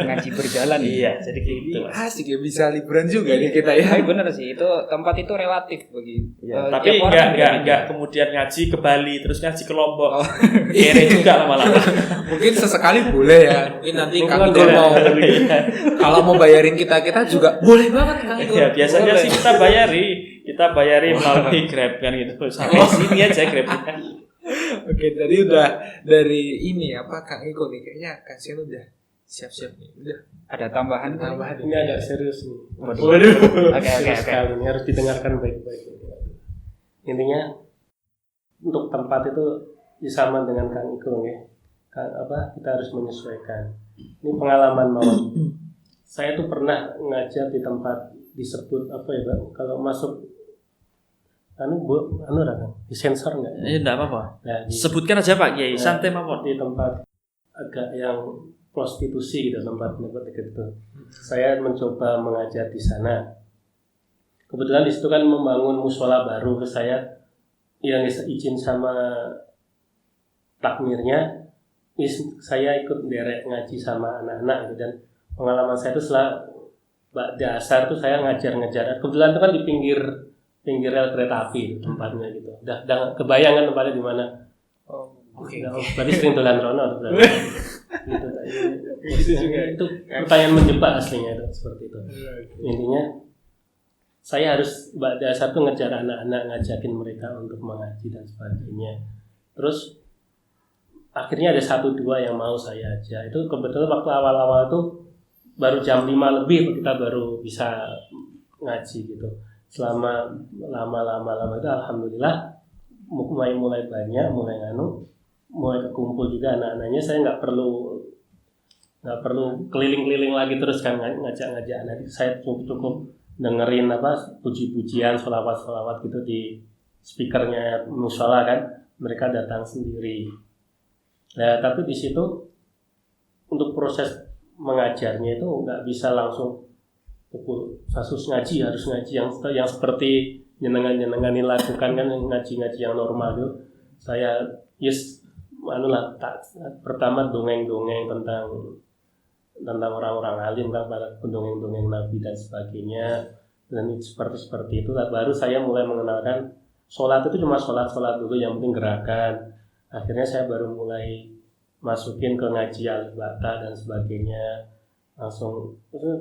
Ngaji berjalan. Iya, jadi gitu. Asik ya, bisa liburan juga nih kita ya. Tapi benar sih, itu tempat itu relatif bagi. Tapi enggak kemudian ngaji ke Bali, terus ngaji ke Lombok. Kere juga lama-lama. Mungkin sesekali boleh ya. Mungkin nanti Kang Igor mau kalau mau bayarin kita juga boleh banget Kang Igor. Ya, biasanya sih kita bayari melalui Grab kan gitu. Sampai sini aja Grab-nya. Oke, tadi udah dari ini Kang Igor nih, kayaknya Kang Sian udah siap-siap nih. Udah ada tambahan. Ini agak serius nih. Waduh. Oke. Ini harus didengarkan baik-baik. Intinya untuk tempat itu sama dengan Kang Igor ya. Kita harus menyesuaikan. Ini pengalaman mawon. Saya tuh pernah ngajar di tempat disebut kalau masuk disensor nggak? Enggak apa-apa. Nah, sebutkan aja Pak Kiai, santai mawon. Di tempat agak yang prostitusi gitu, tempat itu. Saya mencoba mengajar di sana. Kebetulan di situ kan membangun mushola baru, ke saya yang izin sama takmirnya, saya ikut derek ngaji sama anak-anak gitu. Dan pengalaman saya itu setelah dasar tuh saya ngajar. Kebetulan itu kan di pinggir rel kereta api tempatnya gitu. Udah kebayang kan tempatnya di mana? Oke. Berarti sering dolan rono berarti. Itu pertanyaan menjebak aslinya itu seperti itu. Intinya saya harus dasar tuh ngejar anak-anak, ngajakin mereka untuk mengaji dan sebagainya. Terus akhirnya ada 1-2 yang mau saya aja. Itu kebetulan waktu awal-awal tuh baru jam 5 lebih kita baru bisa ngaji gitu. Selama lama itu alhamdulillah mulai banyak, mulai kekumpul juga anak-anaknya. Saya nggak perlu keliling-keliling lagi terus kan ngajak anak. Saya cukup dengerin puji-pujian, sholawat gitu di speakernya mushola kan. Mereka datang sendiri. Nah, tapi di situ untuk proses mengajarnya itu nggak bisa langsung kasus ngaji harus ngaji yang seperti nyenengan lakukan kan, ngaji yang normal itu. Saya pertama dongeng tentang orang-orang alim kan, pada dongeng Nabi dan sebagainya, dan seperti itu. Baru saya mulai mengenalkan sholat itu cuma sholat dulu, yang penting gerakan. Akhirnya saya baru mulai masukin ke ngaji al-bata dan sebagainya, langsung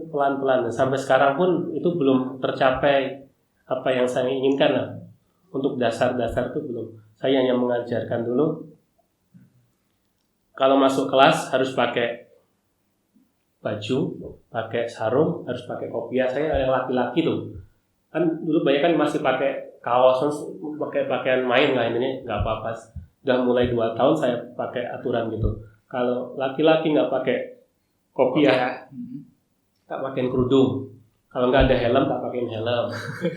pelan-pelan. Sampai sekarang pun itu belum tercapai apa yang saya inginkan lah. Untuk dasar-dasar itu belum. Saya hanya mengajarkan dulu, kalau masuk kelas harus pakai baju, pakai sarung, harus pakai kopiah. Saya yang laki-laki tuh kan dulu banyak kan masih pakai kaos, pakai pakaian main lah, ini nggak apa-apa. Udah mulai 2 tahun saya pakai aturan gitu. Kalau laki-laki nggak pakai kopiah, tak pakai kerudung. Kalau nggak ada helm, tak pakai helm.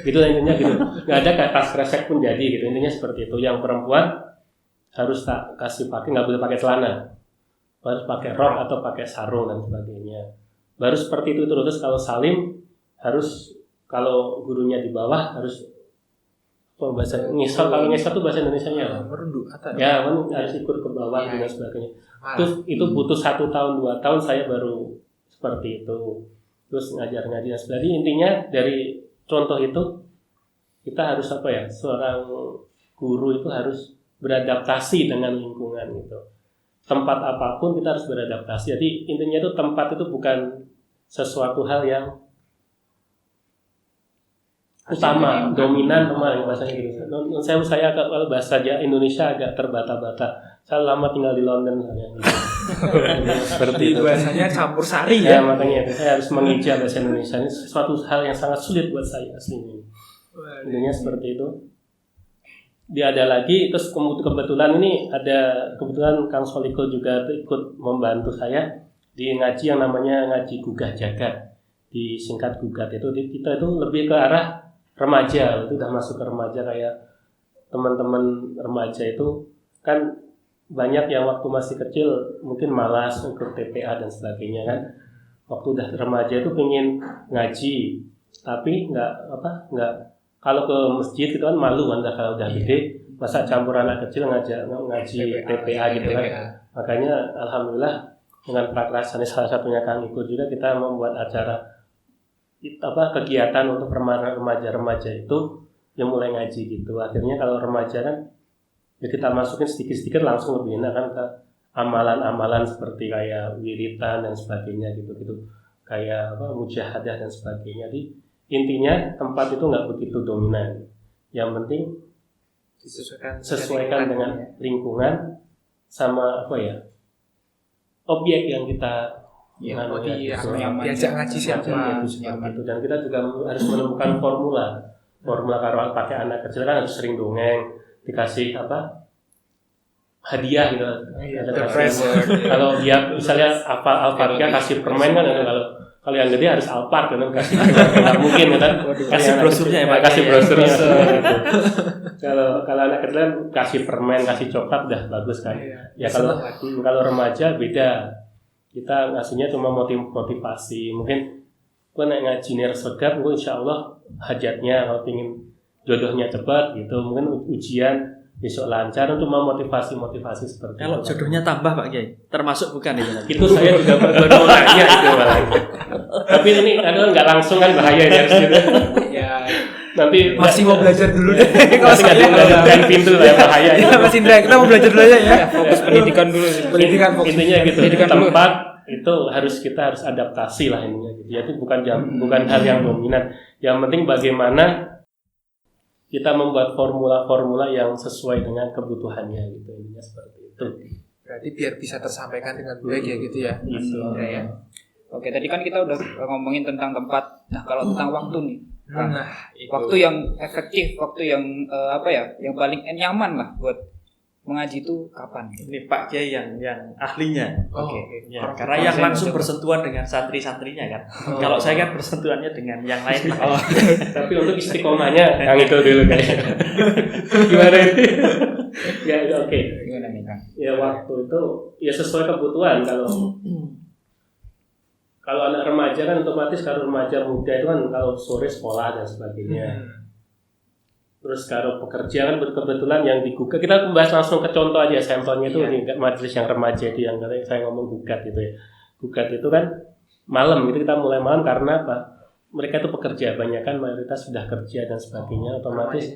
Gitu intinya gitu. Nggak ada tas kresek pun jadi gitu. Intinya seperti itu. Yang perempuan harus tak kasih pakai, nggak boleh pakai celana. Harus pakai rok atau pakai sarung dan sebagainya. Baru seperti itu terus. Kalau salim harus, kalau gurunya di bawah harus bahasa ngisor, kalau ngisor itu bahasa Indonesianya merunduk atau ya kan harus ikut ke bawah dan sebagainya. Itu butuh 1 tahun 2 tahun saya baru seperti itu. Terus ngaji dan sebagainya. Intinya dari contoh itu kita harus seorang guru itu harus beradaptasi dengan lingkungan gitu. Tempat apapun kita harus beradaptasi. Jadi intinya itu tempat itu bukan sesuatu hal yang utama, dominan, bahasanya gitu. Saya kalau bahasa Indonesia agak terbata-bata. Saya lama tinggal di London saya. Seperti itu. Bahasanya campur sari Ya, makanya saya harus mengeja bahasa Indonesia. Ini sesuatu hal yang sangat sulit buat saya aslinya. Intinya seperti itu. Dia ada lagi, terus kebetulan Kang Soliko juga ikut membantu saya di ngaji yang namanya ngaji Gugah Jagat, disingkat Gugat. Itu kita itu lebih ke arah remaja, itu udah masuk ke remaja. Kayak teman-teman remaja itu kan banyak yang waktu masih kecil mungkin malas ikut TPA dan sebagainya kan. Waktu udah remaja itu pengen ngaji, tapi nggak kalau ke masjid itu kan malu kan kalau udah gede, masa campur anak kecil ngaji TPA gitu kan. Makanya alhamdulillah dengan prakarasannya salah satunya Kang Iko juga kita membuat acara kegiatan untuk remaja-remaja itu yang mulai ngaji gitu. Akhirnya kalau remaja kan ya kita masukin sedikit-sedikit langsung lebih enak kan ke amalan-amalan seperti kayak wiritan dan sebagainya gitu kayak mujahadah dan sebagainya. Jadi intinya tempat itu nggak begitu dominan. Yang penting sesuaikan dengan lingkungan sama objek yang kita diajak ngaji siapa itu. Dan kita juga harus menemukan formula kalau pakai anak kecil kan harus sering dongeng, dikasih hadiah gitu. Kalau dia misalnya Al-Fatihah kasih permen kan, kalau yang gede harus Alphard kan kasih nggak mungkin kan kasih brosurnya ya Pak. Kasih brosurnya kalau anak kecil kan kasih permen, kasih coklat udah bagus kan. Ya kalau remaja beda. Kita ngasihnya cuma motivasi. Mungkin gue ngaji Nersegap, gue insya Allah hajatnya kalau pengen jodohnya cepat gitu, mungkin ujian besok lancar, cuma motivasi seperti kalau itu. Jodohnya tambah Pak Kiai, termasuk bukan itu? Itu saya juga baru nanya itu malah. Tapi ini kadang nggak langsung kan bahaya ya harus gitu. Ya. Nanti masih mau belajar dulu deh. Kalau saya dan pintu lah bahaya. Ya Mas Indra, kita mau belajar dulu aja ya. Fokus pendidikan dulu. Pendidikan intinya gitu. Tempat itu kita harus adaptasi lah ininya gitu. Jadi bukan hal yang dominan. Yang penting bagaimana kita membuat formula-formula yang sesuai dengan kebutuhannya gitu. Intinya seperti itu. Berarti biar bisa tersampaikan dengan baik ya gitu ya. Ya. Oke, tadi kan kita udah ngomongin tentang tempat. Nah, kalau tentang waktu nih. Itu. Waktu yang efektif, waktu yang yang paling nyaman lah buat mengaji itu kapan? Ini Pak Kiai yang ahlinya. Oke. Ya, karena yang langsung bersentuhan dengan santri-santrinya kan. Kalau saya kan bersentuhannya dengan yang lain. Tapi untuk istiqomahnya yang itu dulu kayaknya. Gimana ini? Ya oke. Gimana nih Kang? Ya waktu itu ya sesuai kebutuhan. Kalau anak remaja kan otomatis, kalau remaja muda itu kan kalau sore sekolah dan sebagainya. Terus kalau pekerja kan kebetulan yang di Gugat, kita membahas langsung ke contoh aja, sampelnya itu di majelis yang remaja itu yang saya ngomong Gugat itu ya. Gugat itu kan malam, itu kita mulai malam karena apa? Mereka itu pekerja, banyak kan mayoritas sudah kerja dan sebagainya, otomatis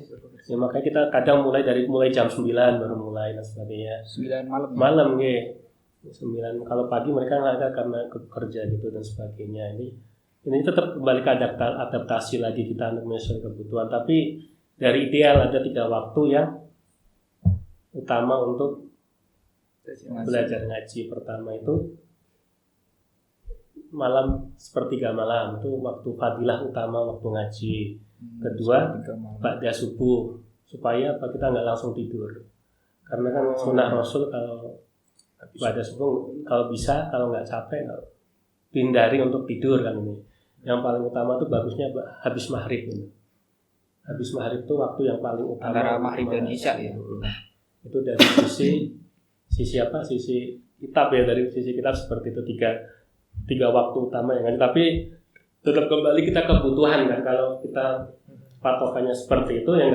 ya makanya kita kadang mulai jam 9 baru mulai dan sebagainya. 9 malam. Malam ya. 9, kalau pagi mereka nggak ada karena kerja gitu dan sebagainya. Ini tetap kembali ke adaptasi lagi kita untuk menyesuaikan kebutuhan. Tapi dari ideal ada 3 waktu yang utama untuk belajar ngaji. Pertama itu malam, sepertiga malam itu waktu fadilah utama waktu ngaji. Kedua ba'da subuh, supaya kita nggak langsung tidur. Karena kan sunnah Rasul kalau pada subuh kalau bisa, kalau nggak capek hindari untuk tidur kan ini. Yang paling utama tuh bagusnya habis maghrib ini. Habis maghrib tuh waktu yang paling utama antara maghrib dan isya ya. Itu dari sisi kitab ya, dari sisi kitab seperti itu tiga waktu utama ya kan. Tapi tetap kembali kita kebutuhan kan. Kalau kita patokannya seperti itu ya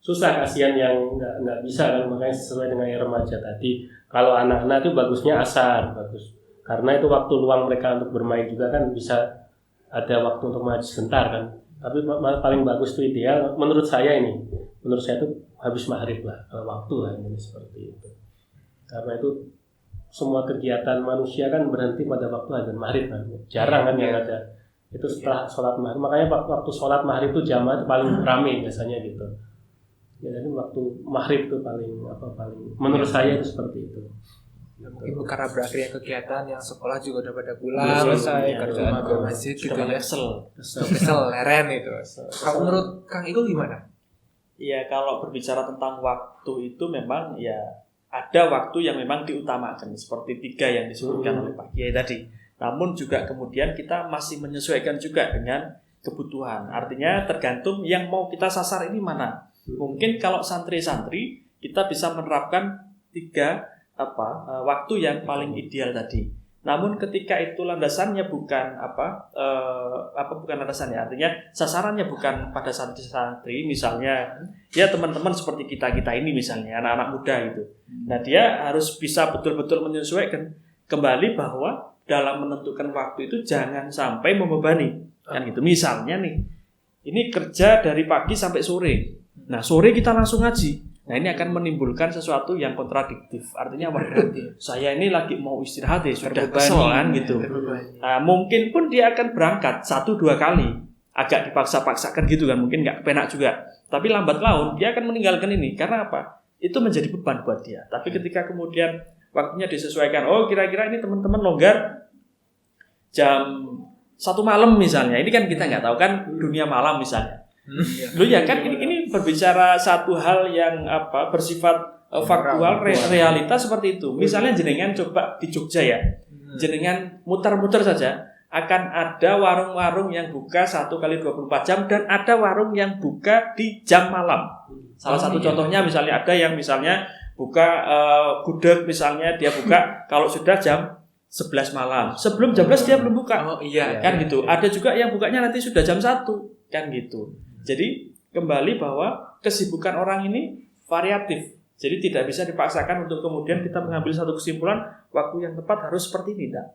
susah, kasihan yang nggak bisa kan, makanya sesuai dengan yang remaja tadi. Kalau anak-anak itu bagusnya asar, bagus, karena itu waktu luang mereka untuk bermain juga kan, bisa ada waktu untuk mengaji sebentar kan. Tapi paling bagus itu ideal menurut saya itu habis maghrib lah, kalau waktu lah ini seperti itu. Karena itu semua kegiatan manusia kan berhenti pada waktu azan maghrib kan, jarang kan yang ada. Itu setelah sholat maghrib, makanya waktu sholat maghrib itu jamaah itu paling ramai biasanya gitu. Ya, jadi waktu maghrib itu paling menurut saya itu seperti itu. Mungkin karena berakhirnya kegiatan yang sekolah juga udah pada pulang, Udah selesai, kerja ke masjid gitu ya. Kesel. Leren itu. Kalau menurut Kang Iko gimana? Ya, kalau berbicara tentang waktu itu memang ya ada waktu yang memang diutamakan seperti 3 yang disebutkan oleh Pak Kiai tadi. Namun juga kemudian kita masih menyesuaikan juga dengan kebutuhan. Artinya tergantung yang mau kita sasar ini mana. Mungkin kalau santri-santri kita bisa menerapkan 3 waktu yang paling ideal tadi. Namun ketika itu landasannya bukan bukan landasannya, artinya sasarannya bukan pada santri-santri, misalnya ya teman-teman seperti kita ini misalnya anak-anak muda itu. Nah, dia harus bisa betul-betul menyesuaikan kembali bahwa dalam menentukan waktu itu jangan sampai membebani. Kan gitu. Misalnya nih, ini kerja dari pagi sampai sore. Nah, sore kita langsung ngaji. Nah, ini akan menimbulkan sesuatu yang kontradiktif. Artinya saya ini lagi mau istirahat ya, sudah kesel kan gitu. Nah, mungkin pun dia akan berangkat 1-2 kali. Agak dipaksa-paksakan gitu kan, mungkin nggak kepenak juga. Tapi lambat laun dia akan meninggalkan ini. Karena apa? Itu menjadi beban buat dia. Tapi ketika kemudian waktunya disesuaikan, oh kira-kira ini teman-teman longgar jam 1 malam misalnya. Ini kan kita nggak tahu kan dunia malam misalnya. Loh ya kan ini berbicara satu hal yang bersifat faktual, realitas seperti itu. Misalnya jenengan coba di Jogja ya, jenengan muter-muter saja akan ada warung-warung yang buka 1x24 jam dan ada warung yang buka di jam malam. Salah satu contohnya misalnya ada yang misalnya buka gudeg misalnya dia buka kalau sudah jam 11 malam. Sebelum jam 11 dia belum buka. Kan gitu. Ada juga yang bukanya nanti sudah jam 1 kan gitu. Jadi kembali bahwa kesibukan orang ini variatif. Jadi tidak bisa dipaksakan untuk kemudian kita mengambil satu kesimpulan waktu yang tepat harus seperti ini. Tidak.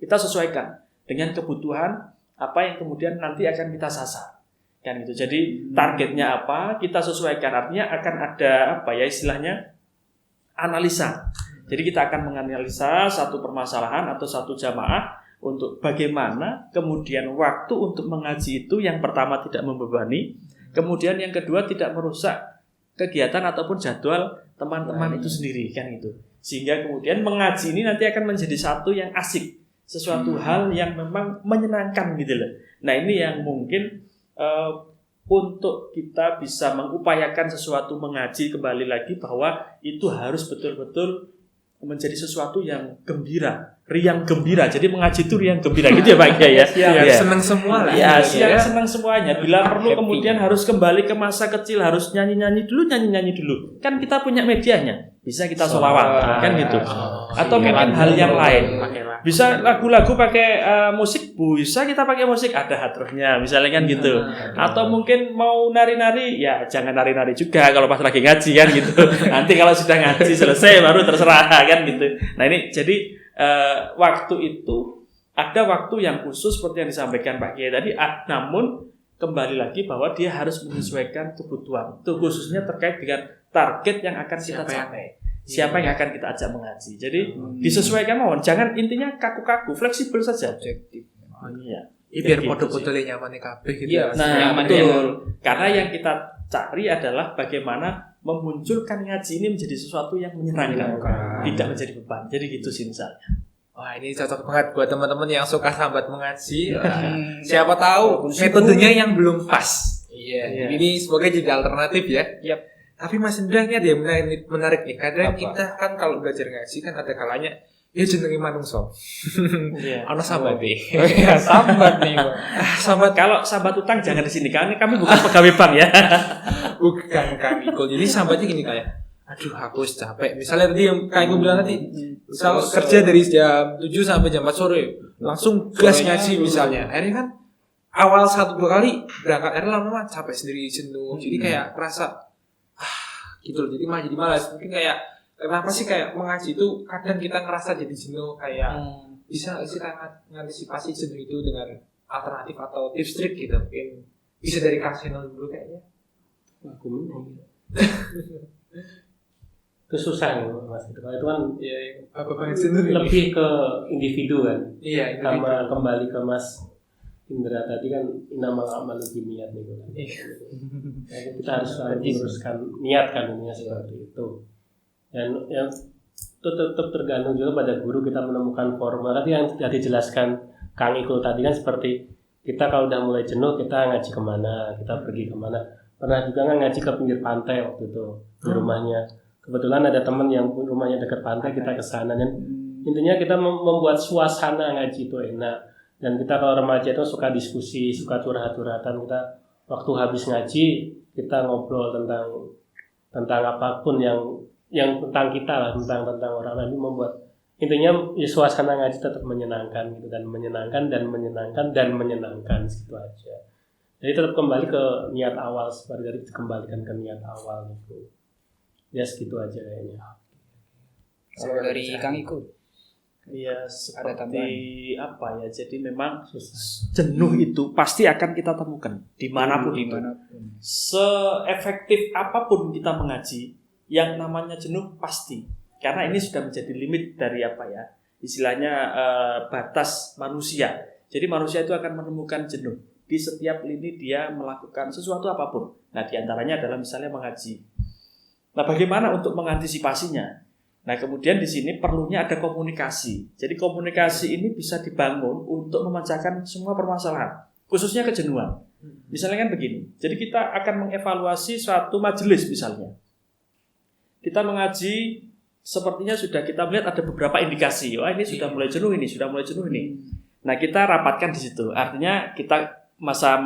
Kita sesuaikan dengan kebutuhan apa yang kemudian nanti akan kita sasar. Kan gitu. Jadi targetnya apa kita sesuaikan. Artinya akan ada istilahnya analisa. Jadi kita akan menganalisa satu permasalahan atau satu jamaah untuk bagaimana kemudian waktu untuk mengaji itu yang pertama tidak membebani, kemudian yang kedua tidak merusak kegiatan ataupun jadwal teman-teman itu sendiri kan itu. Sehingga kemudian mengaji ini nanti akan menjadi satu yang asik, sesuatu hal yang memang menyenangkan gitu loh. Nah, ini yang mungkin untuk kita bisa mengupayakan sesuatu mengaji kembali lagi bahwa itu harus betul-betul menjadi sesuatu yang gembira, riang gembira. Jadi mengaji itu riang gembira gitu ya Pak Kiai ya. Senang semua lah. Ya, senang semuanya. Bila perlu kemudian harus kembali ke masa kecil, harus nyanyi-nyanyi dulu. Kan kita punya medianya. Bisa kita sholawat kan gitu. Atau mungkin hal yang lain. Bisa lagu-lagu pakai musik, bisa kita pakai musik ada hadrohnya misalnya kan gitu. Atau mungkin mau nari-nari, ya jangan nari-nari juga kalau pas lagi ngaji kan gitu. Nanti kalau sudah ngaji selesai baru terserah kan gitu. Nah, ini jadi waktu itu ada waktu yang khusus seperti yang disampaikan Pak Kiai tadi, namun kembali lagi bahwa dia harus menyesuaikan kebutuhan. Itu khususnya terkait dengan target yang akan kita capai. Siapa yang akan kita ajak mengaji. Jadi disesuaikan mohon, jangan intinya kaku-kaku, fleksibel saja. Objektif. Iya. Biar foto-fotonya nyaman kabeh gitu. Iya, nah, betul. Karena yang kita cari adalah bagaimana memunculkan ngaji ini menjadi sesuatu yang menyenangkan, tidak menjadi beban. Jadi gitu sih misalnya. Wah, ini cocok banget buat teman-teman yang suka sambat mengaji. Siapa tahu metodenya yang belum pas. Iya. Ini semoga jadi alternatif ya. Yap. Tapi Mas Indra ini ada yang menarik nih. Kadang kita kan kalau belajar ngaji kan ada kalanya ya jenenge manungso. Iya. Ana sambat nih. Ya, sambat nih. Sambat kalau sambat utang jangan di sini kan kami bukan pegawai bank ya. Bukan Kang Iko. Jadi sambatnya gini kayak aduh aku capek. Misalnya tadi yang Kang Iko bilang tadi, misal kerja dari jam 7 sampai jam 4 sore, langsung gas ngaji misalnya. Akhirnya kan awal 1-2 kali berangkat akhirnya lama-lama capek sendiri, jenuh. Jadi kayak rasa gitu loh. Jadi malah jadi malas. Mungkin kayak kenapa sih kayak mengaji itu kadang kita ngerasa jadi jenuh, kayak bisa kita mengantisipasi jenuh itu dengan alternatif atau tips trik gitu. Mungkin bisa dari Kang Channel dulu kayaknya. Aku menang. Itu susah ya Mas. Itu kan lebih ke individu kan. Iya, sama kembali ke Mas Indra tadi kan innamal a'malu binniyat nih kan. Jadi kita harus meluruskan niat kan intinya seperti itu. Dan yang itu tetap tergantung juga pada guru kita menemukan formula tadi yang tadi dijelaskan Kang Ikul tadi kan, seperti kita kalau udah mulai jenuh kita ngaji kemana, kita pergi kemana. Pernah juga kan ngaji ke pinggir pantai waktu itu di rumahnya. Kebetulan ada teman yang rumahnya dekat pantai, kita ke sana dan intinya kita membuat suasana ngaji itu enak. Dan kita kalau remaja itu suka diskusi, suka curhat-curhatan. Kita waktu habis ngaji kita ngobrol tentang apapun yang tentang kita lah, tentang orang lain, membuat intinya ya, suasana ngaji tetap menyenangkan gitu, dan menyenangkan situ aja. Jadi tetap kembali ke niat awal, seperti tadi dikembalikan ke niat awal gitu. Ya segitu aja kayaknya. Kalau dari Kang Iko, ya seperti apa ya? Jadi memang jenuh itu pasti akan kita temukan dimanapun itu. Seefektif apapun kita mengaji, yang namanya jenuh pasti. Karena ini sudah menjadi limit dari apa ya? Istilahnya batas manusia. Jadi manusia itu akan menemukan jenuh di setiap lini dia melakukan sesuatu apapun. Nah, diantaranya adalah misalnya mengaji. Nah, bagaimana untuk mengantisipasinya? Nah, kemudian di sini perlunya ada komunikasi. Jadi komunikasi ini bisa dibangun untuk memecahkan semua permasalahan, khususnya kejenuhan. Misalnya kan begini. Jadi kita akan mengevaluasi suatu majelis misalnya. Kita mengaji, sepertinya sudah kita melihat ada beberapa indikasi. Wah, ini sudah mulai jenuh ini, sudah mulai jenuh ini. Nah, kita rapatkan di situ. Artinya kita bahasa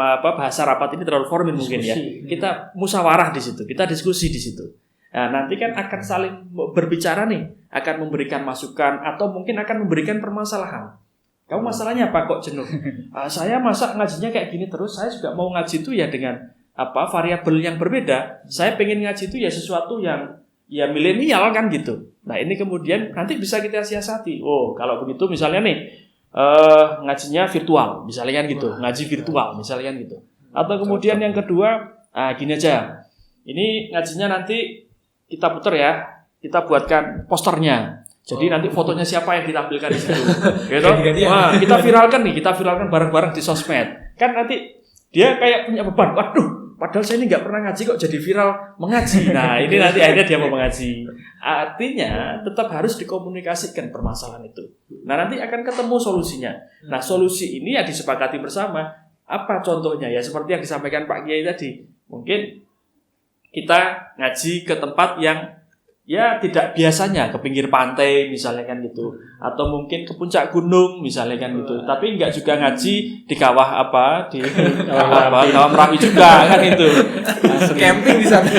rapat ini terlalu formal mungkin ya. Kita musyawarah di situ, kita diskusi di situ. Nah, nanti kan akan saling berbicara nih, akan memberikan masukan atau mungkin akan memberikan permasalahan. Kamu masalahnya apa kok jenuh? Saya masa ngajinya kayak gini terus, saya juga mau ngaji itu ya dengan variabel yang berbeda. Saya pengen ngaji itu ya sesuatu yang ya milenial kan gitu. Nah, ini kemudian nanti bisa kita siasati. Oh, kalau begitu misalnya nih ngajinya virtual, misalnya kan gitu. Ngaji virtual, misalnya kan gitu. Atau kemudian yang kedua, gini aja. Ini ngajinya nanti kita putar ya, kita buatkan posternya. Jadi nanti fotonya siapa yang ditampilkan di situ. Gitu. Wah, kita viralkan bareng-bareng di sosmed. Kan nanti dia kayak punya beban. Waduh, padahal saya ini nggak pernah ngaji kok jadi viral mengaji. Nah, ini nanti akhirnya dia mau mengaji. Artinya tetap harus dikomunikasikan permasalahan itu. Nah, nanti akan ketemu solusinya. Nah, solusi ini ya disepakati bersama. Apa contohnya? Ya seperti yang disampaikan Pak Kiai tadi. Mungkin kita ngaji ke tempat yang ya tidak biasanya, ke pinggir pantai misalnya kan gitu, atau mungkin ke puncak gunung misalnya kan gitu, tapi enggak juga ngaji di kawah di kawah Merapi juga kan itu, camping di sana.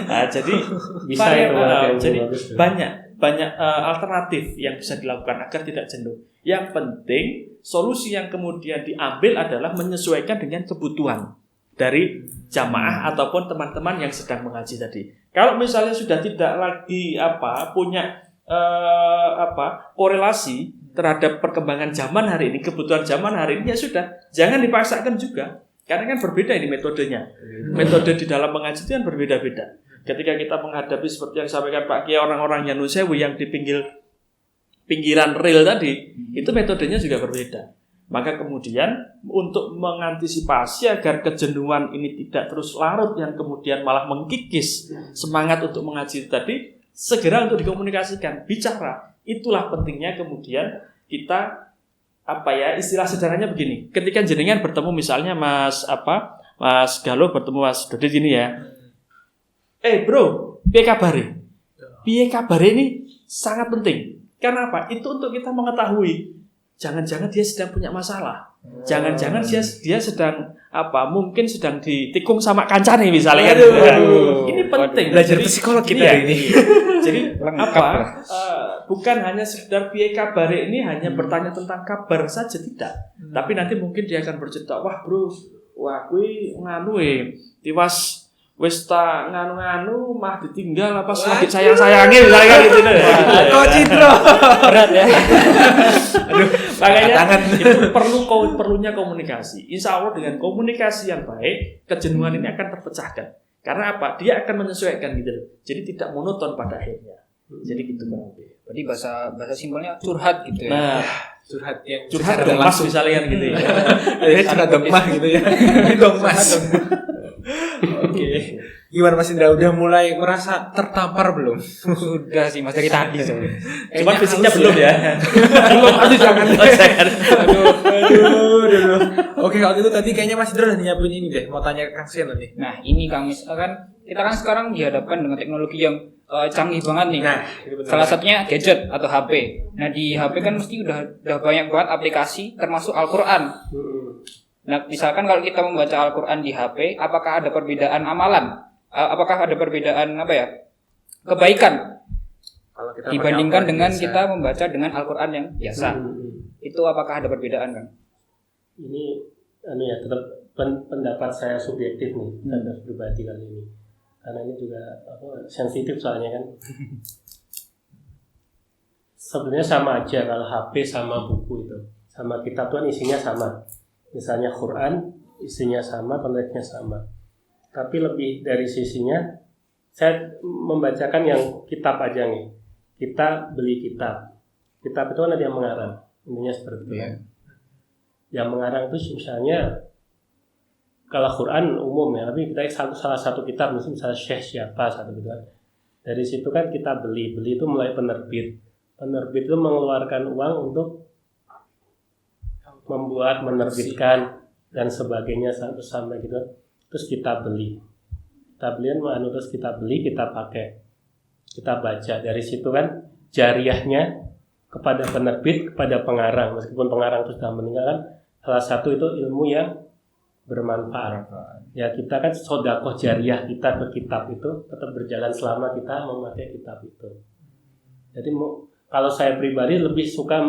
Nah, jadi bisa jadi banyak alternatif yang bisa dilakukan agar tidak jenuh. Yang penting solusi yang kemudian diambil adalah menyesuaikan dengan kebutuhan dari jamaah ataupun teman-teman yang sedang mengaji tadi. Kalau misalnya sudah tidak lagi punya korelasi terhadap perkembangan zaman hari ini, kebutuhan zaman hari ini, ya sudah, jangan dipaksakan juga. Karena kan berbeda ini metodenya. Metode di dalam mengaji itu kan berbeda-beda. Ketika kita menghadapi seperti yang disampaikan Pak Kiai, orang-orang Yannu Sewu yang di pinggiran rel tadi, itu metodenya juga berbeda. Maka kemudian untuk mengantisipasi agar kejenuhan ini tidak terus larut yang kemudian malah mengkikis semangat untuk mengaji tadi, segera untuk dikomunikasikan, bicara. Itulah pentingnya kemudian kita istilah sederhananya begini. Ketika jenengan bertemu misalnya Mas Galuh bertemu Mas Dodi gini ya. Bro, piye kabare? Piye kabare ini sangat penting. Karena apa? Itu untuk kita mengetahui jangan-jangan dia sedang punya masalah. Jangan-jangan dia sedang mungkin sedang ditikung sama kancane misalnya. Ini penting. Belajar psikolog kita ini. Jadi bukan hanya sekedar piye kabare ini hanya bertanya tentang kabar saja, tidak. Tapi nanti mungkin dia akan bercerita, wah bro, kuwi tiwas wis tak nganu-nganu mah ditinggal apa lagi sayang-sayangi misalnya kan gitu deh. Kok Cidro? Berat ya. Makanya itu perlunya komunikasi. Insya Allah dengan komunikasi yang baik, kejenuhan ini akan terpecahkan. Karena apa? Dia akan menyesuaikan gitu. Jadi tidak monoton pada akhirnya. Jadi gitu kan. Berarti bahasa simpelnya curhat gitu ya. Nah, Curhat gemas misalnya kan gitu ya. Curhat demah gitu ya. Mas. Oke. Gimana Mas Indra, udah mulai merasa tertampar belum? Sudah sih Mas dari tadi. Cuma fisiknya belum ya. Belum, aduh jangan. Aduh. Oke, kalau gitu tadi kayaknya Mas Indra udah nyiapin ini deh, mau tanya ke Kang Sian nanti. Nah, ini Kang Mis, kan kita kan sekarang dihadapkan dengan teknologi yang canggih banget nih. Nah, salah satunya gadget atau HP. Nah, di HP kan mesti udah banyak banget aplikasi termasuk Al-Qur'an. Nah, misalkan kalau kita membaca Al-Qur'an di HP, apakah ada perbedaan amalan? Apakah ada perbedaan kebaikan kalau kita dibandingkan dengan biasa, kita membaca dengan Al-Qur'an yang biasa? Itu apakah ada perbedaan, Kang? Ini ya tetap pendapat saya subjektif nih, pendapat pribadi kali ini. Karena ini juga sensitif soalnya kan. Sebenarnya sama aja kalau HP sama buku itu. Sama kitab tuh kan isinya sama. Misalnya Quran isinya sama, konteksnya sama. Tapi lebih dari sisinya saya membacakan yang kitab aja nih. Kita beli kitab. Kitab itu kan ada yang mengarang. Intinya seperti itu. Yeah. Yang mengarang itu misalnya kalau Quran umum ya, tapi kita salah satu kitab misalnya Syekh siapa satu gitu kan. Dari situ kan kita beli itu mulai penerbit. Penerbit itu mengeluarkan uang untuk membuat, menerbitkan dan sebagainya sampai gitu. Terus kita beli terus kita beli, kita pakai, kita baca. Dari situ kan jariahnya kepada penerbit, kepada pengarang. Meskipun pengarang itu sudah meninggal kan, salah satu itu ilmu yang bermanfaat. Ya kita kan sedekah jariah kita ke kitab itu tetap berjalan selama kita memakai kitab itu. Jadi kalau saya pribadi lebih suka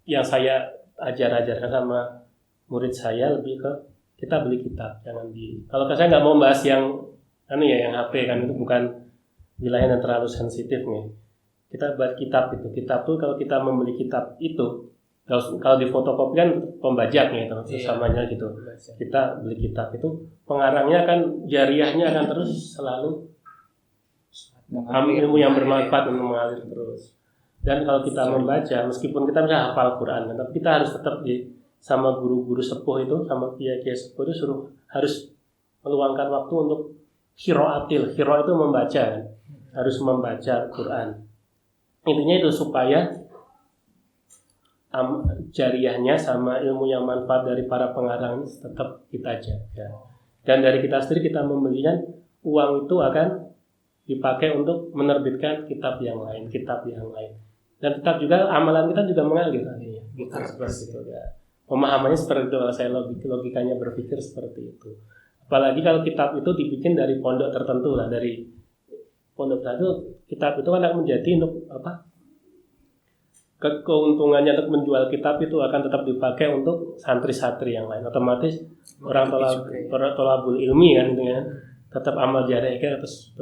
yang saya ajarkan sama murid saya lebih ke kita beli kitab, jangan kalau saya nggak mau bahas yang yang HP kan, itu bukan wilayah yang terlalu sensitif nih. Kita buat kitab tuh kalau kita membeli kitab itu, kalau di fotokopi kan pembajak gitu, samanya gitu. Kita beli kitab itu, pengarangnya kan jariahnya akan terus selalu ilmu yang bermanfaat untuk mengalir terus. Dan kalau kita membaca, meskipun kita bisa hafal Quran, tapi kita harus tetap sama guru-guru sepuh itu, sama kiai-kiai sepuh itu harus meluangkan waktu untuk qiraatil. Qiraat itu membaca, harus membaca Quran. Intinya itu supaya jariahnya sama ilmu yang manfaat dari para pengarang tetap kita jaga. Dan dari kita sendiri kita membelikan uang itu akan dipakai untuk menerbitkan kitab yang lain. Dan tetap juga amalan kita juga mengalir akhirnya. Seperti itu ya. Pemahamannya seperti itu, kalau saya logikanya berpikir seperti itu. Apalagi kalau kitab itu dibikin dari pondok tertentu lah, dari pondok tertentu, kitab itu kan akan menjadi untuk keuntungannya untuk menjual kitab itu akan tetap dipakai untuk santri-santri yang lain. Otomatis orang tolabul ilmi kan gitu ya. Tetap amal jariah terus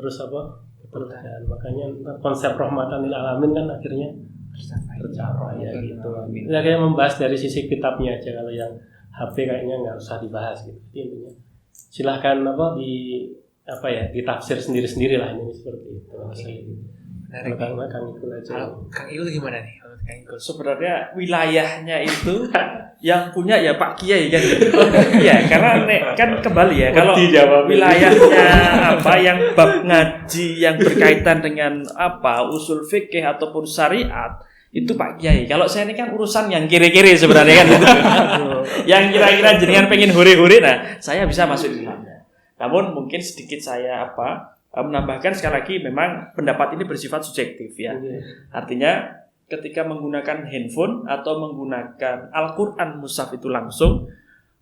berjalan. Makanya konsep rahmatan lil alamin kan akhirnya tercapai ya gitu. Kita kayak membahas dari sisi kitabnya aja, kalau yang HP kayaknya nggak usah dibahas gitu. Intinya silahkan ditafsir sendiri lah ini seperti itu. Karena Kang Ikul aja. Kang Ikul gimana nih? Sebenarnya wilayahnya itu yang punya ya Pak Kiai kan gitu. Iya, karena kan kembali ya kalau wilayahnya yang bab ngaji yang berkaitan dengan usul fikih ataupun syariat itu Pak Kiai. Kalau saya ini kan urusan yang kiri-kiri sebenarnya kan gitu. Yang kira-kira jenengan pengen huri-huri, nah saya bisa masuk di sana. Namun mungkin sedikit saya menambahkan sekali lagi, memang pendapat ini bersifat subjektif ya. Artinya ketika menggunakan handphone atau menggunakan Al-Quran mushaf itu langsung,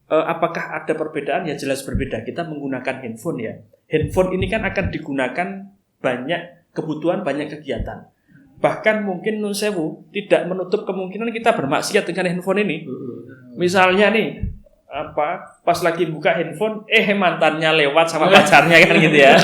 apakah ada perbedaan? Ya jelas berbeda. Kita menggunakan handphone ya. Handphone ini kan akan digunakan banyak kebutuhan, banyak kegiatan. Bahkan mungkin nun sewu tidak menutup kemungkinan kita bermaksiat dengan handphone ini. Misalnya nih, pas lagi buka handphone, mantannya lewat sama pacarnya kan gitu ya.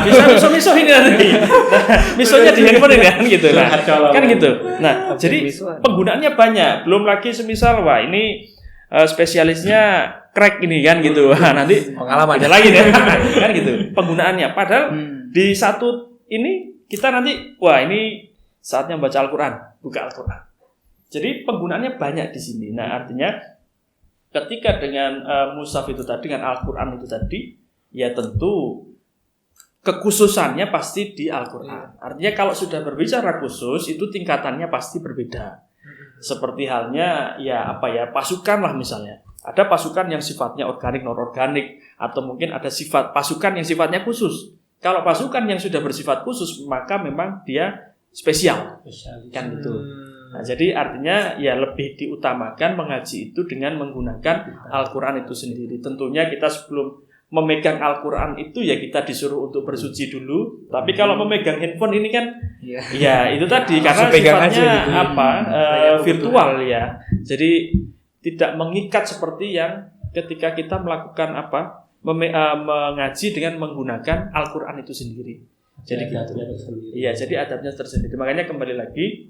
Bisa miso ini nanti. Nah, misonya di handphone ini kan gitu. Nah, kan gitu. Nah, jadi penggunaannya banyak. Belum lagi semisal, wah ini spesialisnya crack ini kan gitu. Wah, nanti Pengalaman. ada lagi deh. Kan gitu. Penggunaannya. Padahal di satu ini kita nanti, wah ini saatnya baca Al-Quran, buka Al-Quran. Jadi penggunaannya banyak di sini. Nah, artinya ketika dengan mushaf itu tadi, dengan Al-Quran itu tadi, ya tentu kekhususannya pasti di Al-Quran. Artinya kalau sudah berbicara khusus, itu tingkatannya pasti berbeda. Seperti halnya pasukan lah misalnya. Ada pasukan yang sifatnya organik, non-organik, atau mungkin ada pasukan yang sifatnya khusus. Kalau pasukan yang sudah bersifat khusus, maka memang dia spesial. Kan gitu. Nah, jadi artinya ya lebih diutamakan mengaji itu dengan menggunakan Al-Quran itu sendiri. Tentunya kita sebelum memegang Al-Quran itu ya kita disuruh untuk bersuci dulu. Tapi kalau memegang handphone ini kan ya itu tadi karena sifatnya virtual ya. Jadi tidak mengikat seperti yang ketika kita melakukan mengaji dengan menggunakan Al-Quran itu sendiri. Jadi adabnya tersendiri. Iya, jadi adabnya tersendiri. Makanya kembali lagi